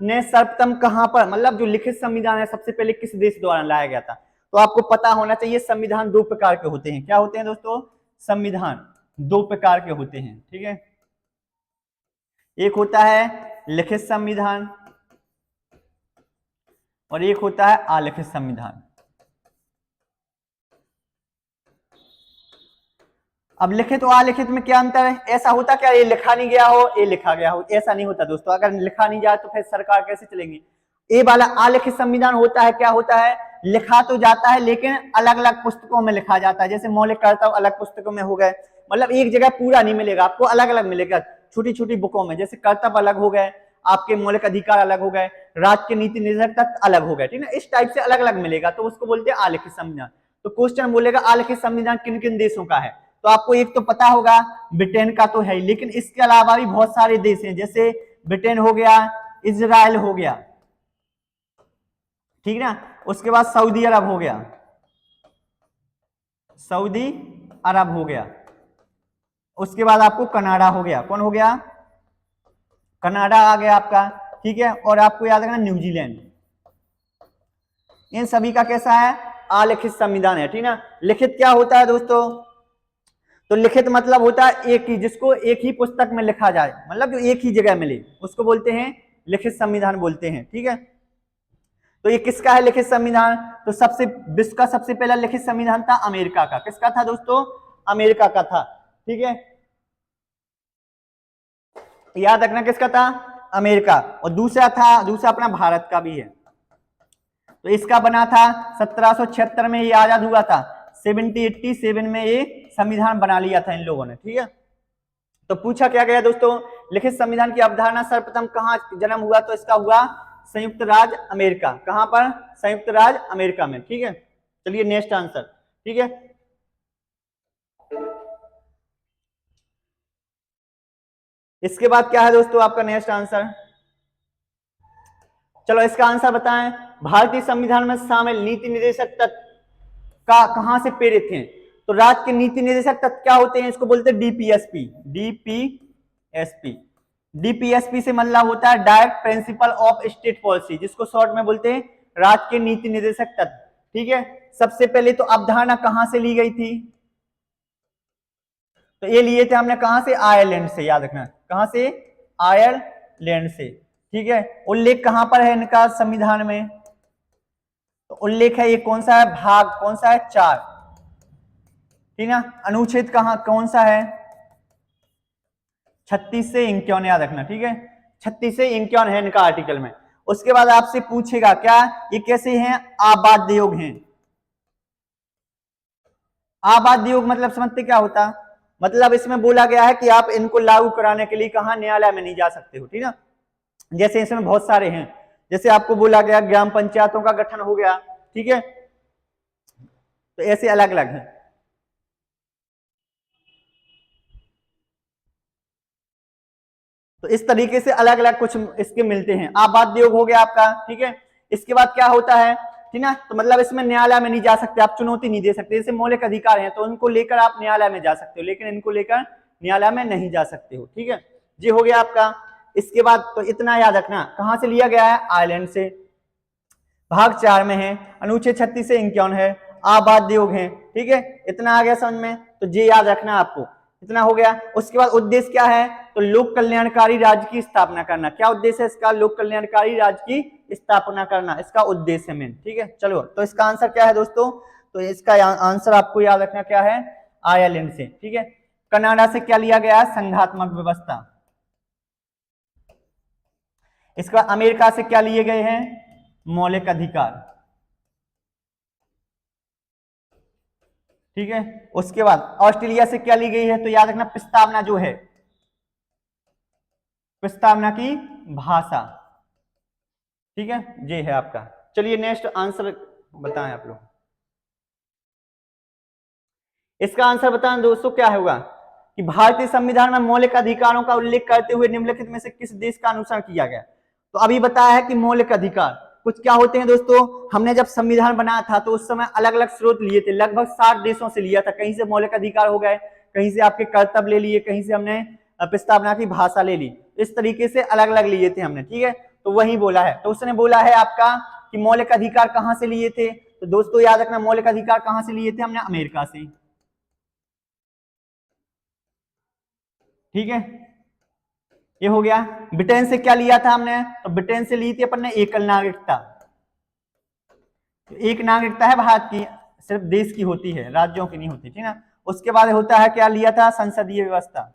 ने सर्वप्रथम कहां पर, मतलब जो लिखित संविधान है सबसे पहले किस देश द्वारा लाया गया था, तो आपको पता होना चाहिए संविधान 2 प्रकार के होते हैं। क्या होते हैं दोस्तों, संविधान 2 प्रकार के होते हैं। ठीक है, एक होता है लिखित संविधान और एक होता है अलिखित संविधान। अब लिखित और अलिखित में क्या अंतर है, ऐसा होता क्या ये लिखा नहीं गया हो ये लिखा गया हो, ऐसा नहीं होता दोस्तों। अगर लिखा नहीं जाए तो फिर सरकार कैसे चलेंगी। ये वाला अलिखित संविधान होता है, क्या होता है, लिखा तो जाता है लेकिन अलग अलग पुस्तकों में लिखा जाता है, जैसे मौलिक कर्तव्य अलग पुस्तकों में हो गए, मतलब एक जगह पूरा नहीं मिलेगा आपको, अलग अलग मिलेगा छोटी छोटी बुकों में, जैसे कर्तव्य अलग हो गए, आपके मौलिक अधिकार अलग हो गए, राज्य के नीति निर्धारक तत्व अलग हो गए। ठीक है, इस टाइप से अलग अलग मिलेगा, तो उसको बोलते हैं अलिखित संविधान। तो क्वेश्चन बोलेगा अलिखित संविधान किन किन देशों का है, तो आपको एक तो पता होगा ब्रिटेन का तो है ही, लेकिन इसके अलावा भी बहुत सारे देश हैं, जैसे ब्रिटेन हो गया, इजराइल हो गया, ठीक ना, उसके बाद सऊदी अरब हो गया, सऊदी अरब हो गया, उसके बाद आपको कनाडा हो गया, कौन हो गया, कनाडा आ गया आपका। ठीक है, और आपको याद रखना न्यूजीलैंड। इन सभी का कैसा है, अलिखित संविधान है। ठीक ना, लिखित क्या होता है दोस्तों, तो लिखित मतलब होता है एक ही, जिसको एक ही पुस्तक में लिखा जाए, मतलब जो एक ही जगह मिले उसको बोलते हैं लिखित संविधान बोलते हैं। ठीक है, तो ये किसका है लिखित संविधान, तो सबसे विश्व का सबसे पहला लिखित संविधान था अमेरिका का। किसका था दोस्तों, अमेरिका का था। ठीक है, याद रखना किसका था, अमेरिका। और दूसरा अपना भारत का भी है। तो इसका बना था 1776 में, ये आजाद हुआ था, 1787 में ये संविधान बना लिया था इन लोगों ने। ठीक है, तो पूछा क्या गया दोस्तों, लिखित संविधान की अवधारणा सर्वप्रथम कहां जन्म हुआ, तो इसका हुआ संयुक्त राज्य अमेरिका। कहां पर, संयुक्त राज्य अमेरिका में। ठीक है, चलिए नेक्स्ट आंसर। ठीक है, इसके बाद क्या है दोस्तों आपका नेक्स्ट आंसर, चलो इसका आंसर बताएं। भारतीय संविधान में शामिल नीति निर्देशक तत्व का कहां से प्रेरित हैं, तो राज्य के नीति निर्देशक तत्व क्या होते हैं, इसको बोलते हैं डीपीएसपी, डीपीएसपी। डीपीएसपी से मतलब होता है direct principle of state policy, जिसको शॉर्ट में बोलते हैं राज्य के नीति निर्देशक तत्व। ठीक है, सबसे पहले तो अवधारणा कहां से ली गई थी, तो ये लिए थे हमने कहां से, आयरलैंड से, याद रखना कहां से, आयरलैंड से। ठीक है, उल्लेख कहां पर है इनका संविधान में, तो उल्लेख है ये कौन सा है, भाग कौन सा है, 4। ठीक ना, अनुच्छेद कहां कौन सा है, 36 से 51, याद रखना। ठीक है, 36 से 51 है इनका आर्टिकल में। उसके बाद आपसे पूछेगा क्या, ये कैसे हैं, आबाद योग हैं। आबाद योग मतलब समझते क्या होता, मतलब इसमें बोला गया है कि आप इनको लागू कराने के लिए कहा, न्यायालय में नहीं जा सकते हो। ठीक है, जैसे इसमें बहुत सारे हैं, जैसे आपको बोला गया ग्राम पंचायतों का गठन हो गया। ठीक है, तो ऐसे अलग अलग है। तो इस तरीके से अलग अलग कुछ इसके मिलते हैं। आबाद योग हो गया आपका। ठीक है, इसके बाद क्या होता है, ठीक ना, तो मतलब इसमें न्यायालय में नहीं जा सकते, आप चुनौती नहीं दे सकते। जैसे मौलिक अधिकार हैं तो उनको लेकर आप न्यायालय में जा सकते हो, लेकिन इनको लेकर न्यायालय में नहीं जा सकते हो। ठीक है, ये हो गया आपका। इसके बाद तो इतना याद रखना, कहां से लिया गया है, आयरलैंड से, भाग 4 में है, अनुच्छेद 36 से 51 है, आबाद योग है। ठीक है, इतना आ गया समझ में, तो ये याद रखना आपको, इतना हो गया। उसके बाद उद्देश्य क्या है, तो लोक कल्याणकारी राज्य की स्थापना करना। क्या उद्देश्य है इसका, लोक कल्याणकारी राज्य की स्थापना करना इसका उद्देश्य है मेन। ठीक है, चलो, तो इसका आंसर क्या है दोस्तों, तो इसका आंसर आपको याद रखना क्या है, आयरलैंड से। ठीक है, कनाडा से क्या लिया गया, संघात्मक व्यवस्था। इसका अमेरिका से क्या लिए गए हैं, मौलिक अधिकार। ठीक है, उसके बाद ऑस्ट्रेलिया से क्या ली गई है, तो याद रखना प्रस्तावना जो है, प्रस्तावना की भाषा। ठीक है, ये है आपका। चलिए नेक्स्ट आंसर बताएं आप लोग। इसका आंसर बताएं दोस्तों क्या होगा, कि भारतीय संविधान में मौलिक अधिकारों का उल्लेख करते हुए निम्नलिखित में से किस देश का अनुसरण किया गया। तो अभी बताया है कि मौलिक अधिकार कुछ क्या होते हैं दोस्तों, हमने जब संविधान बनाया था तो उस समय अलग अलग स्रोत लिए थे, लगभग 60 देशों से लिया था। कहीं से मौलिक अधिकार हो गए, कहीं से आपके कर्तव्य ले लिए, कहीं से हमने प्रस्तावना की भाषा ले ली, इस तरीके से अलग अलग लिए थे हमने। ठीक है, तो वही बोला है, तो उसने बोला है आपका कि मौलिक अधिकार कहां से लिए थे, तो दोस्तों याद रखना मौलिक अधिकार कहां से लिए थे, हमने अमेरिका से। ठीक है, ये हो गया। ब्रिटेन से क्या लिया था हमने, तो ब्रिटेन से ली थी अपन ने एकल नागरिकता। एक नागरिकता है भारत की, सिर्फ देश की होती है, राज्यों की नहीं होती। ठीक है, उसके बाद होता है क्या लिया था, संसदीय व्यवस्था,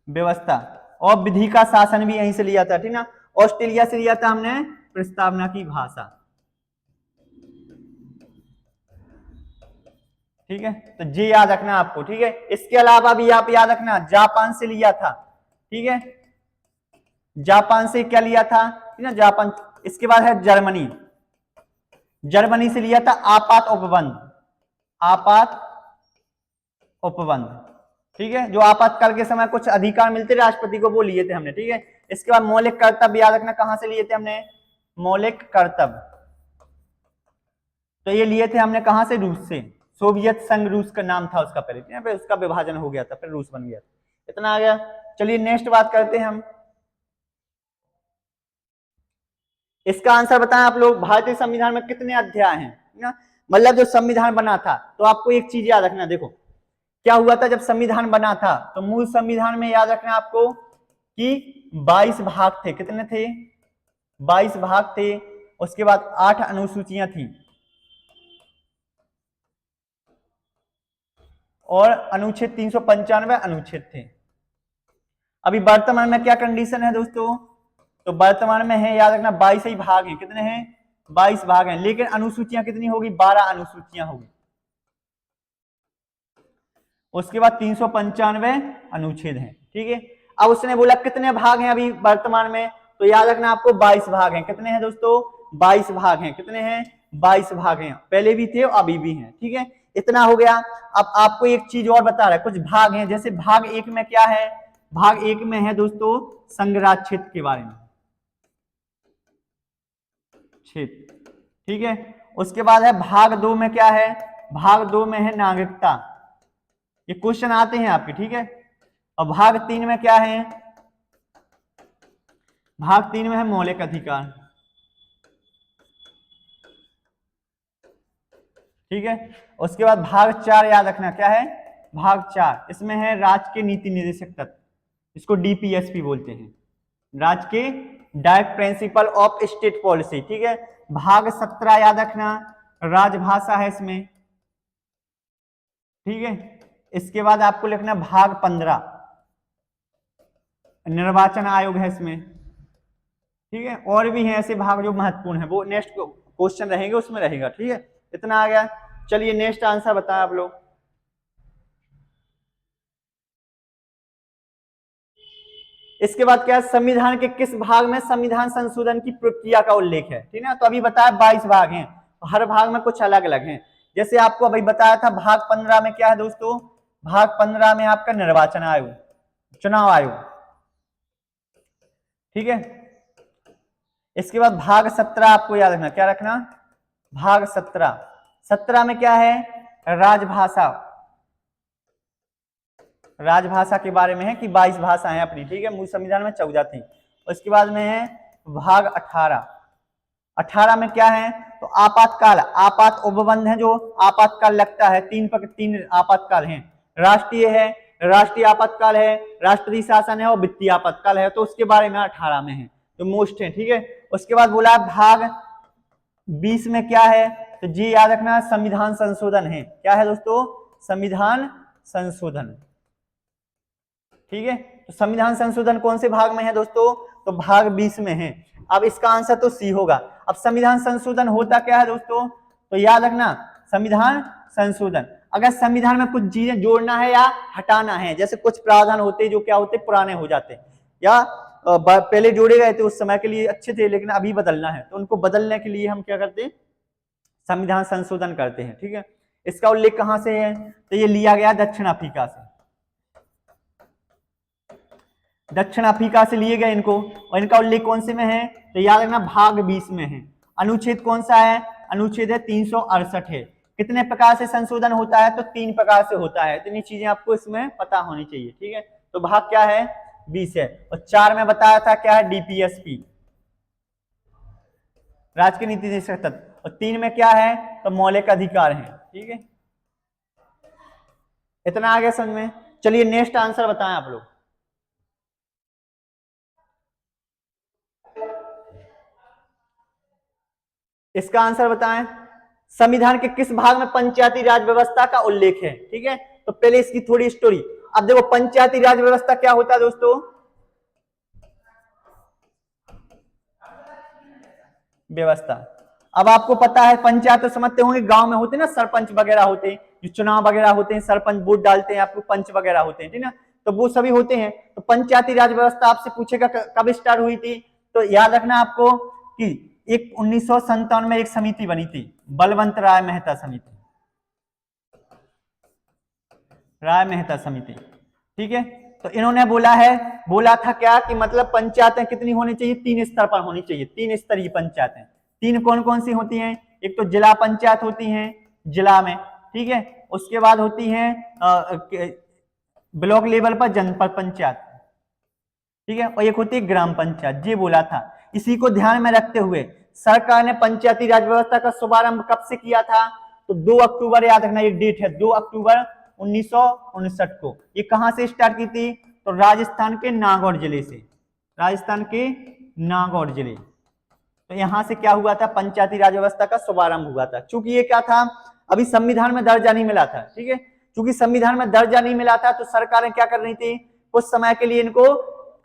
व्यवस्था और विधि का शासन भी यहीं से लिया था। ठीक ना, ऑस्ट्रेलिया से लिया था हमने प्रस्तावना की भाषा। ठीक है, तो ये याद रखना आपको। ठीक है, इसके अलावा भी आप याद रखना जापान से लिया था। ठीक है, जापान से क्या लिया था, ठीक है, जापान। इसके बाद है जर्मनी, जर्मनी से लिया था आपात उपबंध, आपात उपबंध। ठीक है, जो आपातकाल के समय कुछ अधिकार मिलते राष्ट्रपति को, वो लिए थे हमने। ठीक है, इसके बाद मौलिक कर्तव्य याद रखना, कहां से लिए थे हमने, मौलिक कर्तव्य, तो ये लिए थे हमने कहां से, रूस से। सोवियत संघ रूस का नाम था उसका पहले, फिर उसका विभाजन हो गया था, फिर रूस बन गया। इतना आ गया। चलिए नेक्स्ट बात करते हैं हम। इसका आंसर बताएं आप लोग, भारतीय संविधान में कितने अध्याय हैं ना, मतलब जो संविधान बना था, तो आपको एक चीज याद रखना, देखो क्या हुआ था जब संविधान बना था, तो मूल संविधान में याद रखना आपको कि 22 भाग थे। कितने थे, 22 भाग थे। उसके बाद 8 अनुसूचियां थी और अनुच्छेद 395 अनुच्छेद थे। अभी वर्तमान में क्या कंडीशन है दोस्तों, तो वर्तमान में है याद रखना 22 ही भाग हैं। कितने हैं, 22 भाग हैं, लेकिन अनुसूचियां कितनी होगी, 12 अनुसूचियां होगी। उसके बाद 395 अनुच्छेद हैं। ठीक है, अब उसने बोला कितने भाग हैं अभी वर्तमान में, तो याद रखना आपको 22 भाग हैं। कितने हैं दोस्तों, 22 भाग हैं। कितने हैं, 22 भाग हैं, पहले भी थे अभी भी हैं। ठीक है, इतना हो गया। अब आपको एक चीज और बता रहा है, कुछ भाग हैं, जैसे भाग 1 में क्या है, भाग 1 में है दोस्तों संघराज्य क्षेत्र के बारे में, क्षेत्र। ठीक है, उसके बाद है भाग 2 में क्या है, भाग 2 में है नागरिकता। ये क्वेश्चन आते हैं आपके। ठीक है, और भाग 3 में क्या है? भाग 3 में है मौलिक अधिकार। ठीक है, उसके बाद भाग 4 याद रखना क्या है? भाग 4 इसमें है राज्य के नीति निर्देशक तत्व, इसको डीपीएसपी बोलते हैं, राज्य के direct principle of state policy. ठीक है, भाग 17 याद रखना राजभाषा है इसमें। ठीक है, इसके बाद आपको लिखना भाग 15 निर्वाचन आयोग है इसमें। ठीक है, और भी हैं ऐसे भाग जो महत्वपूर्ण है, वो नेक्स्ट क्वेश्चन रहेंगे उसमें रहेगा। ठीक है, इतना आ गया। चलिए नेक्स्ट आंसर बताएं आप लोग। इसके बाद क्या है? संविधान के किस भाग में संविधान संशोधन की प्रक्रिया का उल्लेख है? ठीक है, तो अभी बताया 22 भाग हैं, हर भाग में कुछ अलग अलग हैं। जैसे आपको अभी बताया था भाग 15 में क्या है दोस्तों? भाग 15 में आपका निर्वाचन आयोग, चुनाव आयोग। ठीक है, इसके बाद भाग 17 आपको याद रखना, क्या रखना? भाग 17 में क्या है? राजभाषा, राजभाषा के बारे में है कि 22 भाषाएं अपनी। ठीक है, मूल संविधान में 14 थी। उसके बाद में है भाग 18 में क्या है? तो आपातकाल, आपात उपबंध है, जो आपातकाल लगता है, तीन आपातकाल हैं। राष्ट्रीय है, राष्ट्रीय आपातकाल है, राष्ट्रीय शासन है और वित्तीय आपातकाल है, तो उसके बारे में 18 में है, तो मोस्ट है। ठीक है, उसके बाद बोला भाग 20 में क्या है? तो जी याद रखना संविधान संशोधन है। क्या है दोस्तों? संविधान संशोधन। ठीक है, तो संविधान संशोधन कौन से भाग में है दोस्तों? तो भाग 20 में है। अब इसका आंसर तो सी होगा। अब संविधान संशोधन होता क्या है दोस्तों? तो याद रखना संविधान संशोधन, अगर संविधान में कुछ चीजें जोड़ना है या हटाना है, जैसे कुछ प्रावधान होते जो क्या होते पुराने हो जाते, या पहले जोड़े गए थे उस समय के लिए अच्छे थे लेकिन अभी बदलना है, तो उनको बदलने के लिए हम क्या करते हैं? संविधान संशोधन करते हैं। ठीक है, इसका उल्लेख कहां से है? तो ये लिया गया दक्षिण अफ्रीका से, दक्षिण अफ्रीका से लिए गए इनको, और इनका उल्लेख कौन से में है? तो याद रखना भाग 20 में है। अनुच्छेद कौन सा है? अनुच्छेद है 368 है। कितने प्रकार से संशोधन होता है? तो 3 प्रकार से होता है। इतनी चीजें आपको इसमें पता होनी चाहिए। ठीक है, तो भाग क्या है? 20 है। और 4 में बताया था क्या है? डीपीएसपी, राज्य के नीति निर्देशक तत्व, और 3 में क्या है? तो मौलिक अधिकार है। ठीक है, इतना आ गया समझ में। चलिए नेक्स्ट आंसर बताएं आप लोग। इसका आंसर बताएं, संविधान के किस भाग में पंचायती राज व्यवस्था का उल्लेख है? ठीक है, तो पहले इसकी थोड़ी स्टोरी। अब देखो पंचायती राज व्यवस्था क्या होता है दोस्तों? व्यवस्था, अब आपको पता है पंचायत तो समझते होंगे, गांव में होते ना सरपंच वगैरह होते हैं, जो चुनाव वगैरह होते हैं, सरपंच वोट डालते हैं, आपको पंच वगैरह होते हैं, ठीक ना, तो वो सभी होते हैं। तो पंचायती राज व्यवस्था आपसे पूछेगा कब स्टार्ट हुई थी? तो याद रखना आपको कि एक 1957 में एक समिति बनी थी, बलवंत राय मेहता समिति, राय मेहता समिति। ठीक है, तो इन्होंने बोला था क्या कि मतलब पंचायतें कितनी होनी चाहिए? 3 स्तर पर होनी चाहिए, 3 स्तरीय पंचायतें। 3 कौन कौन सी होती हैं? एक तो जिला पंचायत होती हैं जिला में, ठीक है, उसके बाद होती हैं ब्लॉक लेवल पर जनपद पंचायत, ठीक है, और एक होती है ग्राम पंचायत। ये बोला था। इसी को ध्यान में रखते हुए सरकार ने पंचायती राज व्यवस्था का शुभारंभ कब से किया था? तो 2 अक्टूबर, याद रखना एक डेट है, 2 अक्टूबर 1959 को। ये कहां से स्टार्ट की थी? तो राजस्थान के नागौर जिले से, राजस्थान के नागौर जिले। तो यहां से क्या हुआ था? पंचायती राज व्यवस्था का शुभारंभ हुआ था। चूंकि ये क्या था, अभी संविधान में दर्जा नहीं मिला था, ठीक है, चूंकि संविधान में दर्जा नहीं मिला था तो सरकारें क्या कर रही थी? कुछ समय के लिए इनको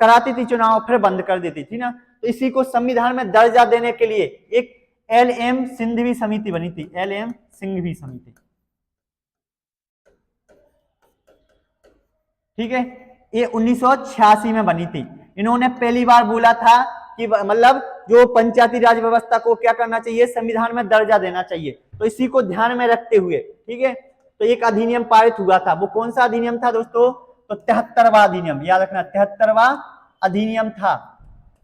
कराती थी चुनाव, फिर बंद कर देती थी ना, तो इसी को संविधान में दर्जा देने के लिए एक एल.एम. सिंघवी समिति बनी थी, एल.एम. सिंघवी समिति। ठीक है, ये 1986 में बनी थी। इन्होंने पहली बार बोला था कि मतलब जो पंचायती राज व्यवस्था को क्या करना चाहिए? संविधान में दर्जा देना चाहिए। तो इसी को ध्यान में रखते हुए, ठीक है, तो एक अधिनियम पारित हुआ था। वो कौन सा अधिनियम था दोस्तों? तो 73वां अधिनियम, याद रखना 73वां अधिनियम था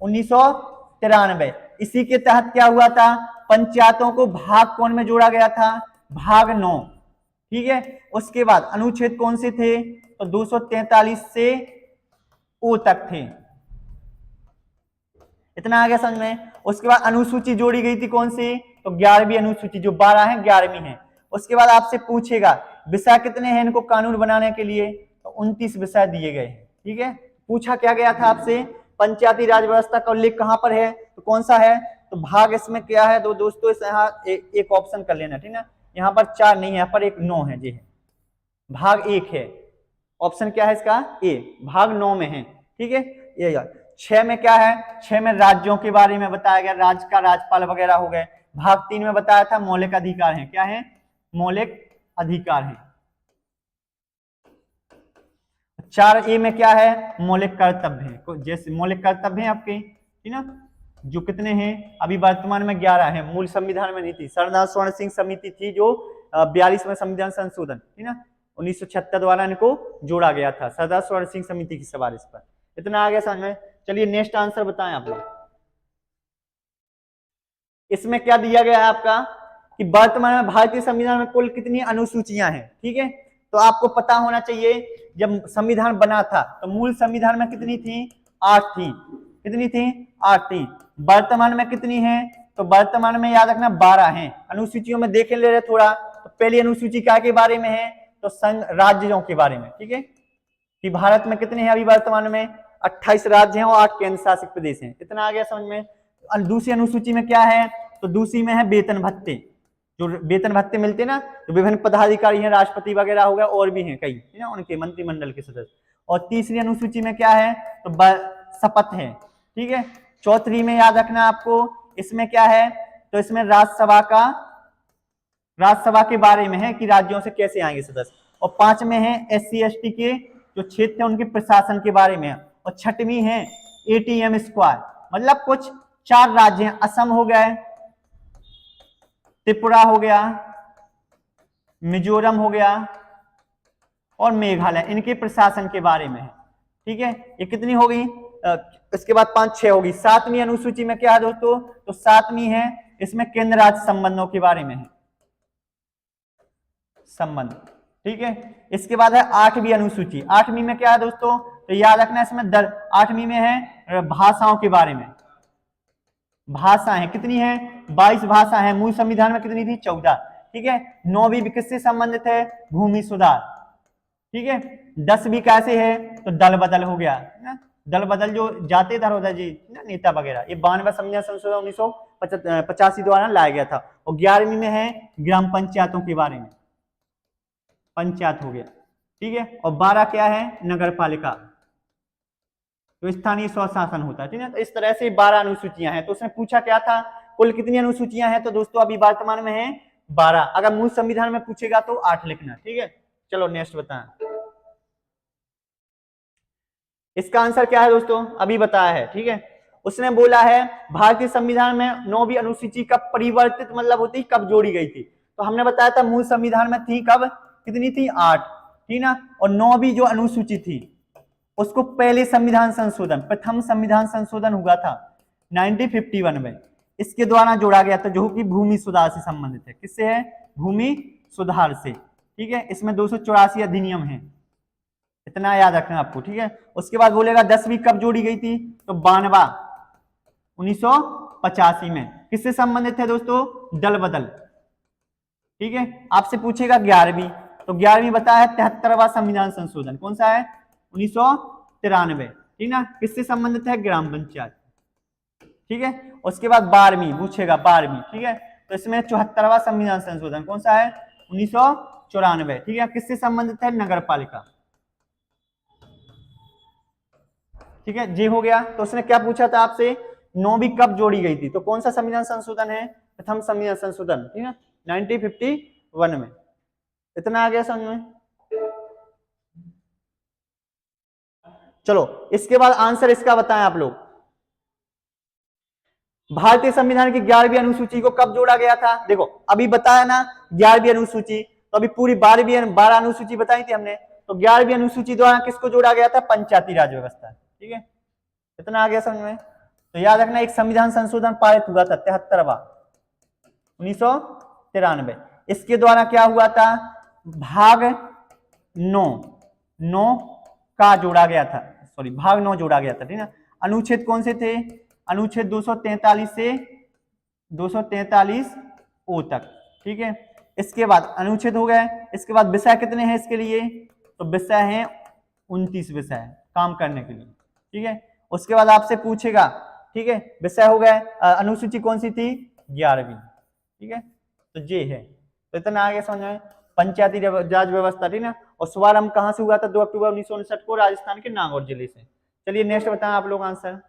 1993। इसी के तहत क्या हुआ था? पंचायतों को भाग कौन में जोड़ा गया था? भाग 9। ठीक है, उसके बाद अनुच्छेद कौन से थे? तो 243 से ओ तक थे। इतना आ गया समझ में। उसके बाद अनुसूची जोड़ी गई थी कौन सी, तो 11वीं अनुसूची, जो 12 है 11वीं है। उसके बाद आपसे पूछेगा विषय कितने हैं इनको कानून बनाने के लिए, तो 29 विषय दिए गए हैं। ठीक है, पूछा क्या गया था आपसे, पंचायती राज व्यवस्था का उल्लेख कहां पर है, तो कौन सा है, तो भाग इसमें क्या है, तो दोस्तों इस यहाँ एक ऑप्शन कर लेना, ठीक है। यहाँ पर 4 नहीं है, यहाँ पर एक 9 है जी, भाग 1 है। ऑप्शन क्या है इसका, ए, भाग 9 में है। ठीक है, ये यार 6 में क्या है, 6 में राज्यों के बारे में बताया गया, राज्य का राज्यपाल वगैरह हो गए। भाग 3 में बताया था मौलिक अधिकार है, क्या है, मौलिक अधिकार है। 4A में क्या है, मौलिक कर्तव्य है, जैसे मौलिक कर्तव्य है आपके, ठीक ना, जो कितने हैं अभी वर्तमान में 11 है, मूल संविधान में नहीं थी। सरदार स्वर्ण सिंह समिति थी जो 42वें संविधान संशोधन, ठीक ना, 1976 द्वारा इनको जोड़ा गया था, सरदार स्वर्ण सिंह समिति की सिफारिश पर। इतना आ गया समझ में। चलिए नेक्स्ट आंसर बताएं आप लोग। इसमें क्या दिया गया है आपका कि वर्तमान में भारतीय संविधान में कुल कितनी अनुसूचियां हैं। ठीक है, तो आपको पता होना चाहिए जब संविधान बना था तो मूल संविधान में कितनी थी, 8 थी। कितनी थी, 8 थी। वर्तमान में कितनी है, तो वर्तमान में याद रखना 12 है। अनुसूचियों में देख ले रहे थोड़ा, तो पहली अनुसूची क्या के बारे में है, तो संघ राज्यों के बारे में। ठीक है, कि भारत में कितने हैं अभी वर्तमान में, 28 राज्य हैं और 8 केंद्र शासित प्रदेश हैं। इतना आ गया समझ में। दूसरी अनुसूची में क्या है, तो दूसरी में है वेतन भत्ते, जो वेतन भत्ते मिलते हैं ना, तो विभिन्न पदाधिकारी हैं, राष्ट्रपति वगैरह हो गया, और भी हैं कई, है ना, उनके मंत्रिमंडल के सदस्य। और तीसरी अनुसूची में क्या है, तो शपथ है। ठीक है, चौथी में याद रखना आपको, इसमें क्या है, तो इसमें राज्यसभा के बारे में है कि राज्यों से कैसे आएंगे सदस्य। और 5 में है SC/ST के जो क्षेत्र है उनके प्रशासन के बारे में है। और 6वीं है ATM स्क्वायर, मतलब कुछ 4 राज्य हैं, असम हो गए, त्रिपुरा हो गया, मिजोरम हो गया और मेघालय, इनके प्रशासन के बारे में है। ठीक है, ये कितनी हो गई, इसके बाद 5 6 होगी। 7वीं अनुसूची में क्या है दोस्तों, तो 7वीं है, इसमें केंद्र राज्य संबंधों के बारे में है, संबंध। ठीक है, इसके बाद है 8वीं अनुसूची। 8वीं में क्या है दोस्तों, तो याद रखना इसमें 8वीं में है भाषाओं के बारे में। भाषाएं कितनी है, 22 भाषा है, मूल संविधान में कितनी थी, 14। ठीक है, 9वीं किससे संबंधित है, भूमि सुधार। ठीक है, 10वीं कैसे है, तो दल बदल हो गया ना, दल बदल जो जाते इधर उधर जी ना, नेता वगैरह, ये 92वां संविधान संशोधन 1985 द्वारा लाया गया था। और 11वीं में है ग्राम पंचायतों के बारे में, पंचायत हो गया। ठीक है, और 12 क्या है, नगर पालिका, तो स्थानीय स्वशासन होता है। ठीक है, तो इस तरह से 12 अनुसूचियां हैं। तो उसने पूछा क्या था, कुल कितनी अनुसूचियां हैं, तो दोस्तों अभी वर्तमान में है 12। अगर मूल संविधान में पूछेगा तो 8 लिखना। ठीक है, चलो नेक्स्ट बताएं। इसका आंसर क्या है दोस्तों, अभी बताया है। ठीक है, उसने बोला है भारतीय संविधान में 9वीं अनुसूची कब परिवर्तित मतलब होती, कब जोड़ी गई थी, तो हमने बताया था मूल संविधान में थी कब, कितनी थी, 8, ठीक ना। और 9वीं जो अनुसूची थी उसको पहले संविधान संशोधन, प्रथम संविधान संशोधन हुआ था 1951 में, इसके द्वारा जोड़ा गया था, जो कि भूमि सुधार से संबंधित है। किससे है, भूमि सुधार से। ठीक है, इसमें 284 अधिनियम है, इतना याद रखना आपको। ठीक है, उसके बाद बोलेगा 10वीं कब जोड़ी गई थी, तो 92 1985 में। किससे संबंधित है दोस्तों, दल बदल। ठीक है, आपसे पूछेगा 11वीं, तो 11वीं बताया है 73वां संविधान संशोधन, कौन सा है, 1993। ठीक ना, किससे संबंधित है, ग्राम पंचायत। ठीक है, उसके बाद 12वीं पूछेगा, 12वीं। ठीक है, तो इसमें 74वां संविधान संशोधन कौन सा है, 1994। ठीक है, किससे संबंधित है, नगर पालिका। ठीक है, जी हो गया। तो उसने क्या पूछा था आपसे, 9वीं कब जोड़ी गई थी, तो कौन सा संविधान संशोधन है, प्रथम संविधान संशोधन, ठीक है, 1951 में। इतना आ गया समझ में। चलो इसके बाद आंसर इसका बताएं आप लोग। भारतीय संविधान की 11वीं अनुसूची को कब जोड़ा गया था, देखो अभी बताया ना 11वीं अनुसूची, तो अभी पूरी 12 अनुसूची बताई थी हमने, तो 11वीं अनुसूची द्वारा किसको जोड़ा गया था, पंचायती राज व्यवस्था। ठीक है, इतना आ गया समझ में। तो याद रखना एक संविधान संशोधन पारित हुआ था 73वां 1993, इसके द्वारा क्या हुआ था, भाग 9 का जोड़ा गया था सॉरी भाग 9 जोड़ा गया था, ठीक ना। अनुच्छेद कौन से थे? अनुच्छेद 243 से 243 ओ तक, ठीक है। इसके बाद अनुच्छेद हो गए, इसके बाद विषय कितने हैं इसके लिए? तो विषय हैं 29 विषय काम करने के लिए, ठीक है। उसके बाद आपसे पूछेगा, ठीक है, विषय हो गए। अनुसूची कौन सी थी? 11वीं, ठीक है। तो ये है, तो इतना आगे समझ में। पंचायती राज व्यवस्था, ठीक ना। और शुभारंभ कहां से हुआ था? 2 अक्टूबर 1959 को राजस्थान के नागौर जिले से। चलिए नेक्स्ट बताएं आप लोग आंसर।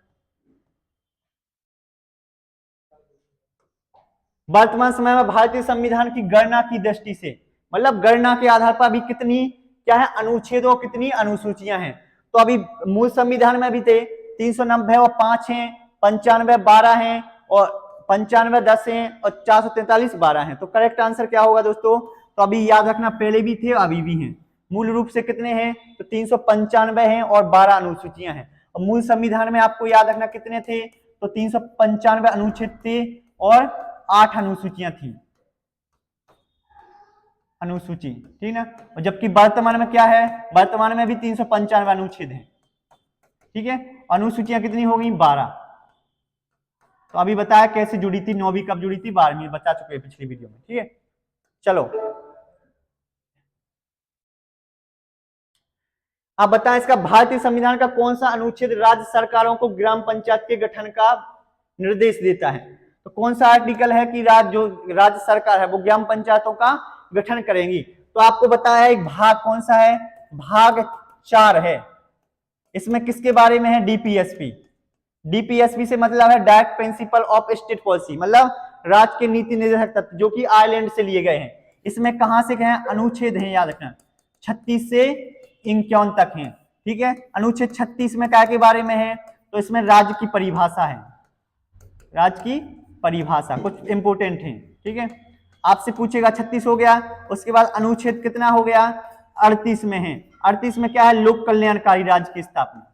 वर्तमान समय में भारतीय संविधान की गणना की दृष्टि से, मतलब गणना के आधार पर अभी कितनी क्या है अनुच्छेद और कितनी अनुसूचियां हैं। तो अभी मूल संविधान में भी थे 390 और 5 हैं, 95 12 हैं, और 95 10 हैं, और 443 12 हैं। तो करेक्ट आंसर क्या होगा दोस्तों? तो अभी याद रखना, पहले भी थे अभी भी हैं। मूल रूप से कितने हैं? तो 395 हैं और 12 अनुसूचियां हैं। और मूल संविधान में आपको याद रखना कितने थे? तो 395 अनुच्छेद थे और 8 अनुसूचियां थी, अनुसूची, ठीक ना। और जबकि वर्तमान में क्या है? वर्तमान में भी 395 अनुच्छेद हैं, ठीक है। अनुसूचियां कितनी हो गई? 12। तो अभी बताया कैसे जुड़ी थी, 9वीं कब जुड़ी थी, 12वीं बता चुके हैं पिछली वीडियो में, ठीक है। चलो आप बताएं, इसका भारतीय संविधान का कौन सा अनुच्छेद राज्य सरकारों को ग्राम पंचायत के गठन का निर्देश देता है? तो कौन सा आर्टिकल है कि राज्य सरकार है वो ग्राम पंचायतों का गठन करेंगी? तो आपको बताया एक भाग कौन सा है? भाग 4 है। इसमें किसके बारे में है? डीपीएसपी। डीपीएसपी से मतलब है direct principle of state policy, मतलब राज्य के नीति निर्देशक तत्व, जो कि आयरलैंड से लिए गए हैं। इसमें कहां से गए? अनुच्छेद है, याद रखना 36 से 51 तक है, ठीक है। अनुच्छेद 36 में क्या के बारे में है? तो इसमें राज्य की परिभाषा है, राज्य की परिभाषा कुछ इंपोर्टेंट है, ठीक है। आपसे पूछेगा 36 हो गया, उसके बाद अनुच्छेद कितना हो गया? 38 में है। 38 में क्या है? लोक कल्याणकारी राज्य की स्थापना,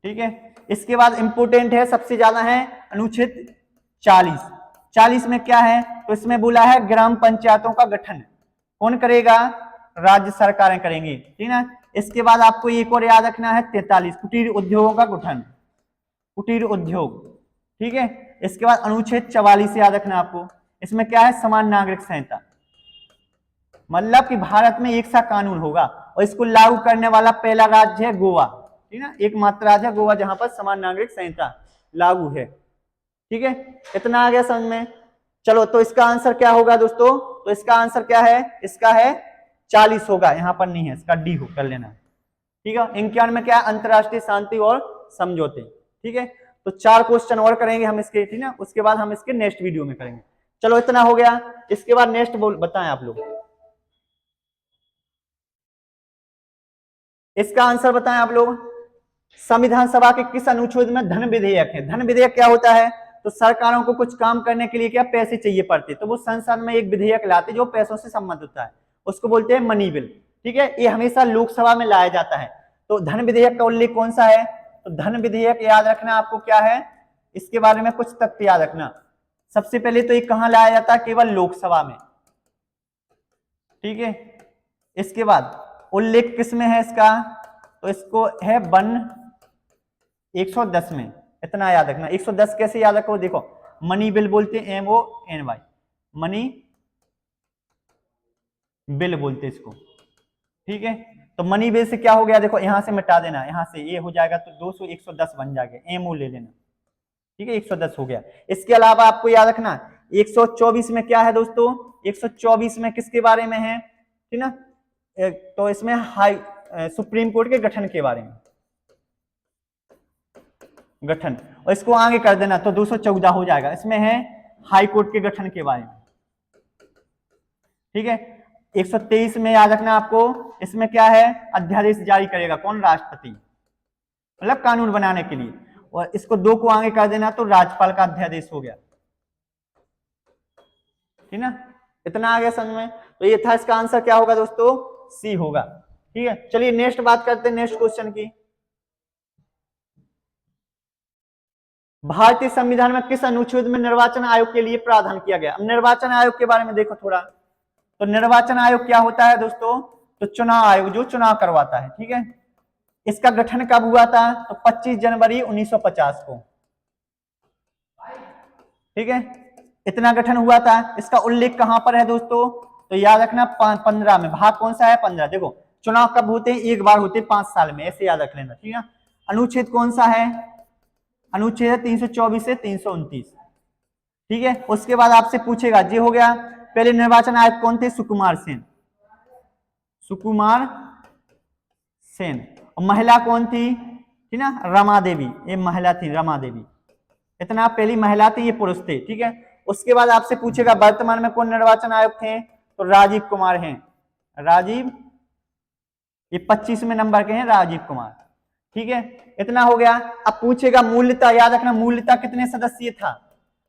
ठीक है। इसके बाद इंपोर्टेंट है, सबसे ज्यादा है अनुच्छेद 40। 40 में क्या है? तो इसमें बोला है ग्राम पंचायतों का गठन कौन करेगा? राज्य सरकारें करेंगी, ठीक है। इसके बाद आपको एक और याद रखना है 43, कुटीर उद्योगों का गठन, कुटीर उद्योग, ठीक है। इसके बाद अनुच्छेद 44 याद रखना आपको, इसमें क्या है? समान नागरिक संहिता, मतलब कि भारत में एक सा कानून होगा और इसको लागू करने वाला पहला राज्य है गोवा, ठीक है। एकमात्र राज्य है गोवा जहां पर समान नागरिक संहिता लागू है, ठीक है। इतना आ गया समझ में। चलो तो इसका आंसर क्या होगा दोस्तों? तो इसका आंसर क्या है? इसका है 40 होगा, यहां पर नहीं है, इसका डी हो कर लेना, ठीक है। 51 में क्या है? अंतरराष्ट्रीय शांति और समझौते, ठीक है। तो 4 क्वेश्चन और करेंगे हम इसके, ठीक है। उसके बाद हम इसके नेक्स्ट वीडियो में करेंगे। चलो इतना हो गया, इसके बाद नेक्स्ट बताएं आप लोग, इसका आंसर बताएं आप लोग। संविधान सभा के किस अनुच्छेद में धन विधेयक है? धन विधेयक क्या होता है? तो सरकारों को कुछ काम करने के लिए क्या पैसे चाहिए पड़ते, तो वो संसद में एक विधेयक लाते जो पैसों से संबंधित होता है, उसको बोलते हैं मनी बिल, ठीक है। ये हमेशा लोकसभा में लाया जाता है। तो धन विधेयक का उल्लेख कौन सा है? तो धन विधेयक याद रखना आपको क्या है, इसके बारे में कुछ तथ्य याद रखना। सबसे पहले तो ये कहां लाया जाता है? केवल लोकसभा में, ठीक है। इसके बाद उल्लेख किस में है इसका? तो इसको है वन 110 में, इतना याद रखना। 110 कैसे याद रखो? देखो मनी बिल बोलते हैं, MONY, मनी बिल बोलते इसको, ठीक है। तो मनी बिल से क्या हो गया? देखो यहां से मिटा देना, यहां से ये हो जाएगा तो 200 110 बन जाएगा, MO ले लेना, ठीक है। 110 हो गया। इसके अलावा आपको याद रखना 124 में क्या है दोस्तों? 124 में किसके बारे में है, ठीक ना? तो इसमें हाई सुप्रीम कोर्ट के गठन के बारे में, गठन, और इसको आगे कर देना तो 214 हो जाएगा। इसमें है हाई कोर्ट के गठन के बारे में, ठीक है। 123 में याद रखना आपको, इसमें क्या है? अध्यादेश जारी करेगा कौन? राष्ट्रपति, मतलब कानून बनाने के लिए। और इसको 2 को आगे कर देना तो राज्यपाल का अध्यादेश हो गया, ठीक ना। इतना आ गया समझ में। तो ये था, इसका आंसर क्या होगा दोस्तों? सी होगा, ठीक है। चलिए नेक्स्ट बात करते हैं नेक्स्ट क्वेश्चन की। भारतीय संविधान में किस अनुच्छेद में निर्वाचन आयोग के लिए प्रावधान किया गया? अब निर्वाचन आयोग के बारे में देखो थोड़ा। तो निर्वाचन आयोग क्या होता है दोस्तों? तो चुनाव आयोग जो चुनाव करवाता है, ठीक है। इसका गठन कब हुआ था? तो 25 जनवरी 1950 को, ठीक है। इतना गठन हुआ था। इसका उल्लेख कहां पर है दोस्तों? तो याद रखना 15 में। भाग कौन सा है? 15। देखो चुनाव कब होते हैं? एक बार होते हैं 5 साल में, ऐसे याद रख लेना, ठीक है। अनुच्छेद कौन सा है? अनुच्छेद 324 से 329, ठीक है। उसके बाद आपसे पूछेगा, जी हो गया। पहले निर्वाचन आयुक्त कौन थे? सुकुमार सेन, सुकुमार सेन। और महिला कौन थी? ठीक ना, रमा देवी, ये महिला थी, रमा देवी। इतना पहली महिला थी, ये पुरुष थे, ठीक है। उसके बाद आपसे पूछेगा वर्तमान में कौन निर्वाचन आयुक्त थे? तो राजीव कुमार हैं, राजीव, ये 25वें नंबर के हैं राजीव कुमार, ठीक है। इतना हो गया। अब पूछेगा मूल्यता, याद रखना मूल्यता कितने सदस्यीय था?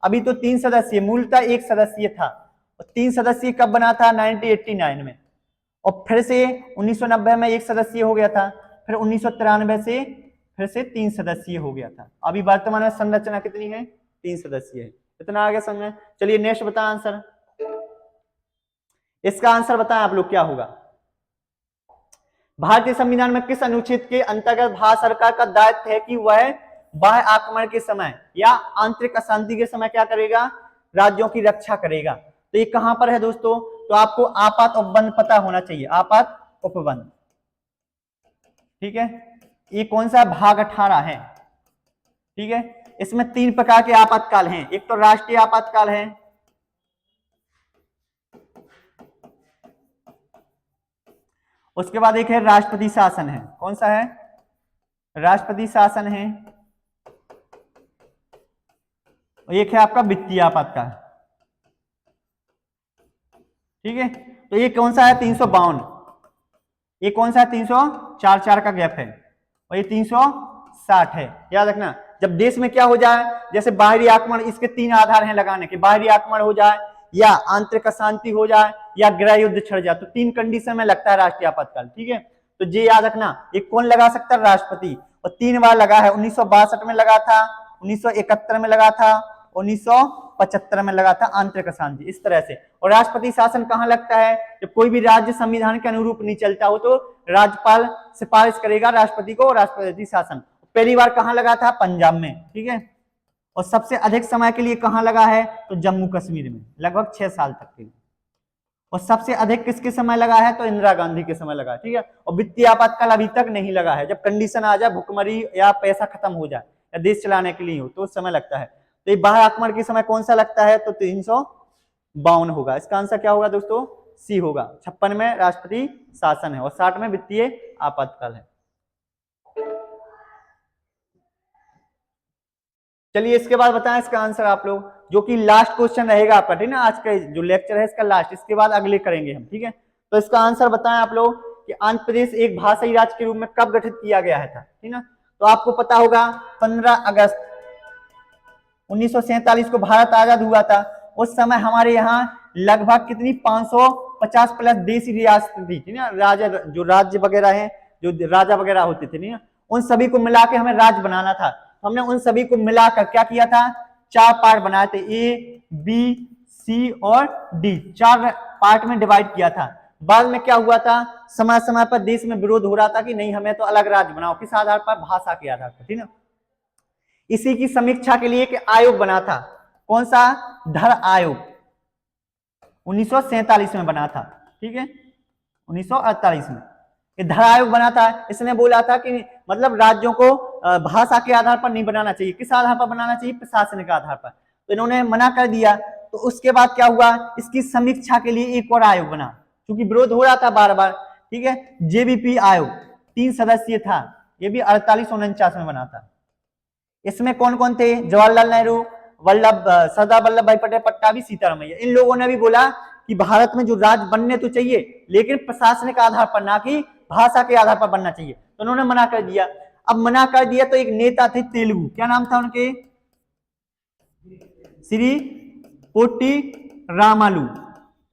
अभी तो 3 सदस्यीय, मूल्यता 1 सदस्यीय था। और 3 सदस्यीय कब बना था? 1989 में। और फिर से 1990 में 1 सदस्यीय हो गया था। फिर 1993 से फिर से 3 सदस्यीय हो गया था। अभी वर्तमान में संरचना कितनी है? 3 सदस्यीय है। इतना आगे समझ। चलिए नेक्स्ट बताएं आंसर। इसका आंसर बताएं आप लोग क्या होगा। भारतीय संविधान में किस अनुच्छेद के अंतर्गत भारत सरकार का दायित्व है कि वह बाह्य आक्रमण के समय या आंतरिक अशांति के समय क्या करेगा? राज्यों की रक्षा करेगा। तो ये कहां पर है दोस्तों? तो आपको आपात उपबंध पता होना चाहिए, आपात उपबंध, ठीक है। ये कौन सा? भाग 18 है, ठीक है। इसमें 3 प्रकार के आपातकाल हैं। एक तो राष्ट्रीय आपातकाल है, उसके बाद एक है राष्ट्रपति शासन है। कौन सा है? राष्ट्रपति शासन है। और एक है आपका वित्तीय आपातकाल, ठीक है। तो ये कौन सा है? 352। ये कौन सा है? 304 का गैप है। और ये 360 है। याद रखना जब देश में क्या हो जाए, जैसे बाहरी आक्रमण, इसके 3 आधार हैं लगाने के, बाहरी आक्रमण हो जाए या आंतरिक अशांति हो जाए या गृह युद्ध छिड़ जाए, तो 3 कंडीशन में लगता है राष्ट्रीय आपातकाल, ठीक है। तो ये याद रखना, ये कौन लगा सकता है? राष्ट्रपति। और 3 बार लगा है, 1962 में लगा था, 1971 में लगा था, 1975 में लगा था, आंतरिक अशांति, इस तरह से। और राष्ट्रपति शासन कहां लगता है? जब कोई भी राज्य संविधान के अनुरूप नहीं चलता हो तो राज्यपाल सिफारिश करेगा राष्ट्रपति को, राष्ट्रपति शासन। पहली बार कहां लगा था? पंजाब में, ठीक है। और सबसे अधिक समय के लिए कहां लगा है? तो जम्मू कश्मीर में, लगभग 6 साल तक के लिए। और सबसे अधिक किसके समय लगा है? तो इंदिरा गांधी के समय लगा है, ठीक है। और वित्तीय आपातकाल अभी तक नहीं लगा है। जब कंडीशन आ जाए, भुखमरी या पैसा खत्म हो जाए या देश चलाने के लिए हो, तो उस समय लगता है। तो ये बाह्य आक्रमण के समय कौन सा लगता है? तो 352 होगा। इसका आंसर क्या होगा दोस्तों? सी होगा। 56 में राष्ट्रपति शासन है और 60 में वित्तीय आपातकाल है। चलिए इसके बाद बताएं इसका आंसर आप लोग, जो कि लास्ट क्वेश्चन रहेगा आपका, ठीक है ना। आज का जो लेक्चर है इसका लास्ट, इसके बाद अगले करेंगे हम, ठीक है। तो इसका आंसर बताएं आप लोग कि आंध्र प्रदेश एक भाषाई राज्य के रूप में कब गठित किया गया है था, ठीक ना। तो आपको पता होगा 15 अगस्त 1947 को भारत आजाद हुआ था। उस समय हमारे यहाँ लगभग कितनी 550 प्लस देशी रियासत थी, ठीक है। राजा, जो राज्य वगैरह है, जो राजा वगैरह होते थे, ठीक है, उन सभी को मिला के हमें राज्य बनाना था। हमने उन सभी को मिलाकर क्या किया था? 4 पार्ट बनाए थे, ए, बी, सी और डी, 4 पार्ट में डिवाइड किया था। बाद में क्या हुआ था? समय समय पर देश में विरोध हो रहा था कि नहीं, हमें तो अलग राज्य बनाओ। किस आधार पर? भाषा के आधार पर, ठीक है। इसी की समीक्षा के लिए एक आयोग बना था। कौन सा? धर आयोग, 1947 में बना था, ठीक है। 1948 में ये धर आयोग बना था। इसने बोला था कि मतलब राज्यों को भाषा के आधार पर नहीं बनाना चाहिए। किस आधार पर बनाना चाहिए? प्रशासनिक आधार पर। तो इन्होंने मना कर दिया। तो उसके बाद क्या हुआ? इसकी समीक्षा के लिए एक और आयोग बना, क्योंकि विरोध हो रहा था बार बार, ठीक है। जेबीपी आयोग 3 सदस्यीय था, ये भी 4849 में बना था। इसमें कौन कौन थे? जवाहरलाल नेहरू, सरदार वल्लभ भाई पटेल, पट्टाभी, सीतारामैया। इन लोगों ने भी बोला कि भारत में जो राज्य बनने तो चाहिए, लेकिन प्रशासनिक आधार पर, ना कि भाषा के आधार पर बनना चाहिए। तो उन्होंने मना कर दिया। अब मना कर दिया तो एक नेता थे तेलुगु, क्या नाम था उनके? श्री पोट्टी रामालू।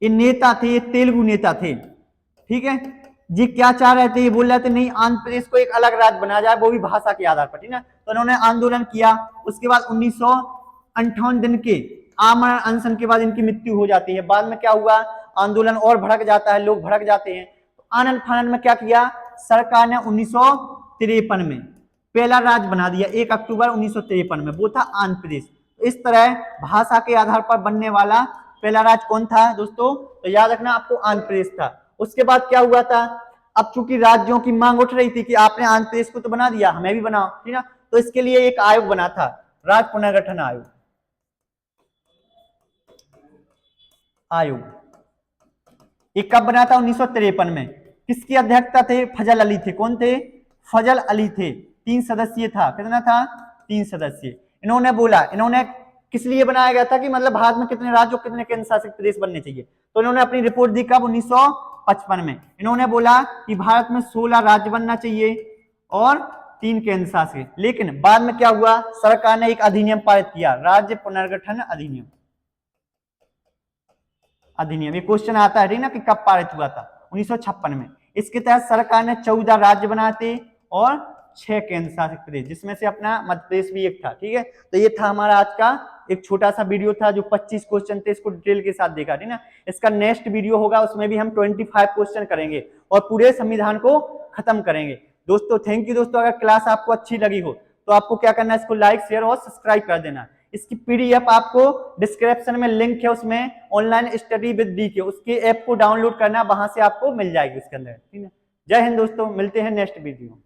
ये नेता थे, ये तेलुगु नेता थे, ठीक है। जी क्या चाह रहे थे? ये बोल रहे थे नहीं, आंध्र प्रदेश को एक अलग राज्य बनाया जाए, वो भी भाषा के आधार पर, ठीक है। तो उन्होंने आंदोलन किया। उसके बाद 1958 दिन के आमरण अनशन के बाद इनकी मृत्यु हो जाती है। बाद में क्या हुआ? आंदोलन और भड़क जाता है, लोग भड़क जाते हैं। तो आनन फानन में क्या किया, सरकार ने 1953 में पहला राज्य बना दिया, 1 अक्टूबर 1953 में, वो था आंध्र प्रदेश। इस तरह भाषा के आधार पर बनने वाला पहला राज्य कौन था दोस्तों, तो याद रखना आपको आंध्र प्रदेश था। उसके बाद क्या हुआ था, अब चूंकि राज्यों की मांग उठ रही थी कि आपने आंध्र प्रदेश को तो बना दिया, हमें भी बनाओ, ठीक ना, तो इसके लिए एक आयोग बना था, राज्य पुनर्गठन आयोग। ये कब बना था, 1953 में। किसकी अध्यक्षता थे, फजल अली थे। कौन थे, फजल अली थे। 3 सदस्यीय था, कितना था, 3 सदस्यीय। इन्होंने बोला, इन्होंने किस लिए बनाया गया था कि मतलब भारत में कितने राज्य और कितने केंद्र शासित प्रदेश बनने चाहिए, तो इन्होंने अपनी रिपोर्ट दी कब, 1955 में। इन्होंने बोला कि भारत में 16 राज्य बनना चाहिए और 3 केंद्र शासित। लेकिन बाद में क्या हुआ, सरकार ने एक अधिनियम पारित किया, राज्य पुनर्गठन अधिनियम। ये क्वेश्चन आता है ना कि कब पारित हुआ था, 1956 में। इसके तहत सरकार ने 14 राज्य बनाए थे और 6 केंद्र शासित प्रदेश, जिसमें से अपना मध्य प्रदेश भी एक था, ठीक है। तो ये था हमारा आज का एक छोटा सा वीडियो था, जो 25 क्वेश्चन थे, इसको डिटेल के साथ देखा, ठीक ना। इसका नेक्स्ट वीडियो होगा, उसमें भी हम 25 क्वेश्चन करेंगे और पूरे संविधान को खत्म करेंगे। दोस्तों थैंक यू दोस्तों, अगर क्लास आपको अच्छी लगी हो तो आपको क्या करना है, इसको लाइक शेयर और सब्सक्राइब कर देना। इसकी पीडीएफ आपको डिस्क्रिप्शन में लिंक है, उसमें ऑनलाइन स्टडी विद डी के, उसके ऐप को डाउनलोड करना, वहां से आपको मिल जाएगी उसके अंदर, ठीक है। जय हिंद दोस्तों, मिलते हैं नेक्स्ट वीडियो।